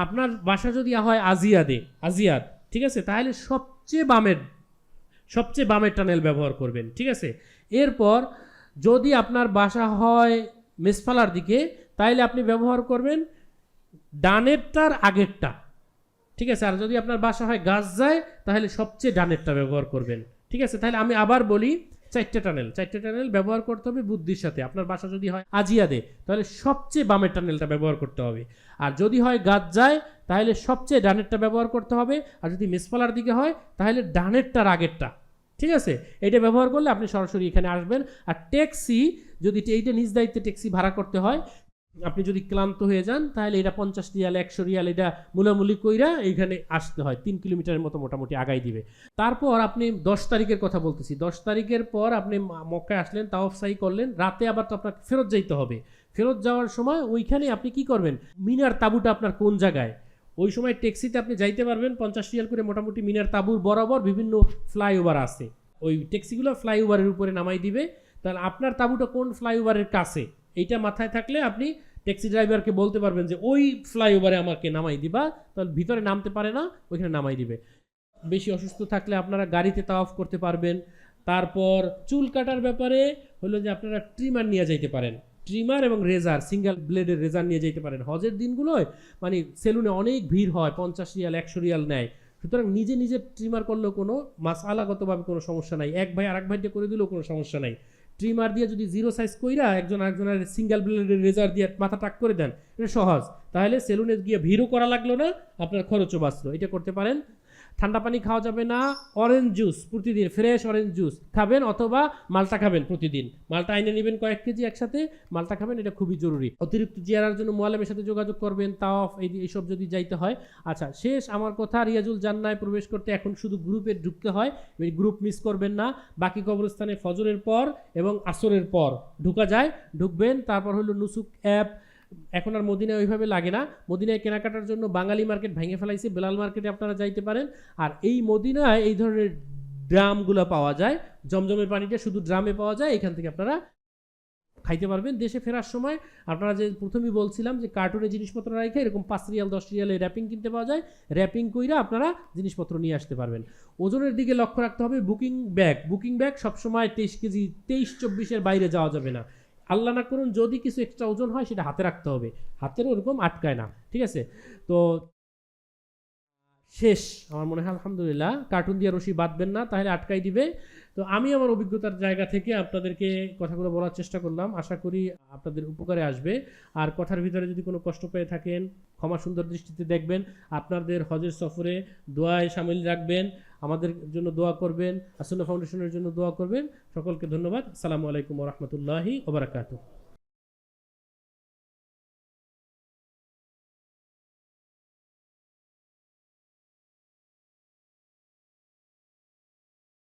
আপনার বাসা যদি হয় আজিয়াদ, ঠিক আছে, তাহলে সবচেয়ে বামের টানেল ব্যবহার করবেন, ঠিক আছে। এরপর যদি আপনার বাসা হয় মেসফালার দিকে, তাহলে আপনি ব্যবহার করবেন ডানেরটার আগেরটা, ঠিক আছে। আর যদি আপনার বাসা হয় গাজজায়, তাহলে সবচেয়ে ডানেরটা ব্যবহার করবেন, ঠিক আছে। তাহলে আমি আবার বলি, 4টা টানেল ব্যবহার করতে হবে বুদ্ধির সাথে। আপনার বাসা যদি হয় আজিয়াদে, তাহলে সবচেয়ে বামের টানেলটা ব্যবহার করতে হবে। আর যদি হয় গাজজায়, তাহলে সবচেয়ে ডানেরটা ব্যবহার করতে হবে। আর যদি মেসফালার দিকে হয়, তাহলে ডানেরটার আগেরটা, ঠিক আছে। এটা ব্যবহার করলে আপনি সরাসরি এখানে আসবেন। আর ট্যাক্সি যদি এইটা নিজ দায়িত্বে ট্যাক্সি ভাড়া করতে হয়, আপনি যদি ক্লান্ত হয়ে যান তাহলে এটা 50 রিয়াল 100 রিয়াল এটা মূলামূলি কইরা এইখানে আসতে হয়, 3 কিলোমিটারের মতো মোটামুটি আগাই দিবে। তারপর আপনি 10 তারিখের কথা বলতেছি, 10 তারিখের পর আপনি মক্কায় আসলেন, তাওয়াফ সাই করলেন, রাতে আবার তো আপনাকে ফেরত যাইতে হবে। ফেরত যাওয়ার সময় ওইখানে আপনি কি করবেন, মিনার তাঁবুটা আপনার কোন জায়গায়, ওই সময় ট্যাক্সিতে আপনি যাইতে পারবেন 50 রিয়াল করে মোটামুটি। মিনার তাঁবুর বরাবর বিভিন্ন ফ্লাইওভার আছে, ওই ট্যাক্সিগুলো ফ্লাইওভারের উপরে নামাই দিবে। তাহলে আপনার তাঁবুটা কোন ফ্লাইওভারের কাছে এইটা মাথায় থাকলে আপনি ট্যাক্সি ড্রাইভারকে বলতে পারবেন যে ওই ফ্লাইওভারে আমাকে নামাই দিবা, তাহলে ভিতরে নামতে পারে না, ওইখানে নামাই দিবে। বেশি অসুস্থ থাকলে আপনারা গাড়িতে তাওয়াফ করতে পারবেন। তারপর চুল কাটার ব্যাপারে হলো যে আপনারা ট্রিমার নিয়ে যাইতে পারেন, ট্রিমার এবং রেজার, সিঙ্গেল ব্লেডের রেজার নিয়ে যেতে পারেন। হজের দিনগুলোয় মানে সেলুনে অনেক ভিড় হয়, 50 রিয়াল 100 রিয়াল নেয়, সুতরাং নিজে নিজে ট্রিমার করলেও কোনো মাসআলাগতভাবে কোনো সমস্যা নাই, এক ভাই আরেক ভাইকে করে দিলেও কোনো সমস্যা নাই। ট্রিমার দিয়ে যদি জিরো সাইজ কইরা একজন আরেকজনের সিঙ্গেল ব্লেডের রেজার দিয়ে মাথা টাক করে দেন, এটা সহজ, তাহলে সেলুনে গিয়ে ভিড়ও করা লাগলো না, আপনার খরচও বাঁচলো, এটা করতে পারেন। ঠান্ডা পানি খাওয়া যাবে না, অরেঞ্জ জুস প্রতিদিন, ফ্রেশ অরেঞ্জ জুস খাবেন, অথবা মালটা খাবেন প্রতিদিন, মালটা আইনে নেবেন কয়েক কেজি একসাথে, মালটা খাবেন, এটা খুবই জরুরি। অতিরিক্ত জিয়ারার জন্য মুআল্লিমের সাথে যোগাযোগ করবেন, তাওয়াফ এইসব যদি যাইতে হয়। আচ্ছা, শেষ আমার কথা, রিয়াজুল জান্নায় প্রবেশ করতে এখন শুধু গ্রুপে ঢুকতে হয়, গ্রুপ মিস করবেন না। বাকি কবরস্থানে ফজরের পর এবং আসরের পর ঢুকা যায়, ঢুকবেন। তারপর হলো নুসুক অ্যাপ, এখন আর মদিনায় ওইভাবে লাগে না, মদিনায় কেনাকাটার জন্য বাঙালি মার্কেট ভেঙে ফেলাইছে, বেলাল মার্কেটে আপনারা যাইতে পারেন। আর এই মদিনায় এই ধরনের ড্রামগুলো পাওয়া যায়, জমজমের পানিটা শুধু ড্রামে পাওয়া যায়, এখান থেকে আপনারা খাইতে পারবেন। দেশে ফেরার সময় আপনারা যে প্রথমেই বলছিলাম যে কার্টুনে জিনিসপত্র রাখে এরকম 5 রিয়াল 10 রিয়ালে র্যাপিং কিনতে পাওয়া যায়, র্যাপিং কইরা আপনারা জিনিসপত্র নিয়ে আসতে পারবেন। ওজনের দিকে লক্ষ্য রাখতে হবে। বুকিং ব্যাগ সবসময় 23 কেজি 23-24-এর বাইরে যাওয়া যাবে না। আল্লাহ না করুন যদি কিছু এক্সট্রা ওজন হয় সেটা হাতে রাখতে হবে, হাতের ওরকম আটকায় না, ঠিক আছে? তো শেষ আমার মনে হয় আলহামদুলিল্লাহ। কার্টুন দিয়ে রশি বাঁধবেন না, তাহলে আটকাই দিবে। তো আমি আমার অভিজ্ঞতার জায়গা থেকে আপনাদেরকে কথাগুলো বলার চেষ্টা করলাম, আশা করি আপনাদের উপকারে আসবে। আর কথার ভিতরে যদি কোনো কষ্ট পেয়ে থাকেন ক্ষমা সুন্দর দৃষ্টিতে দেখবেন। আপনাদের হজের সফরে দোয়ায় সামিল রাখবেন, আমাদের জন্য দোয়া করবেন, আসুন্নাহ ফাউন্ডেশনের জন্য দোয়া করবেন। সকলকে ধন্যবাদ। আসসালামু আলাইকুম ওয়া রাহমাতুল্লাহি ওয়া বারাকাতুহু।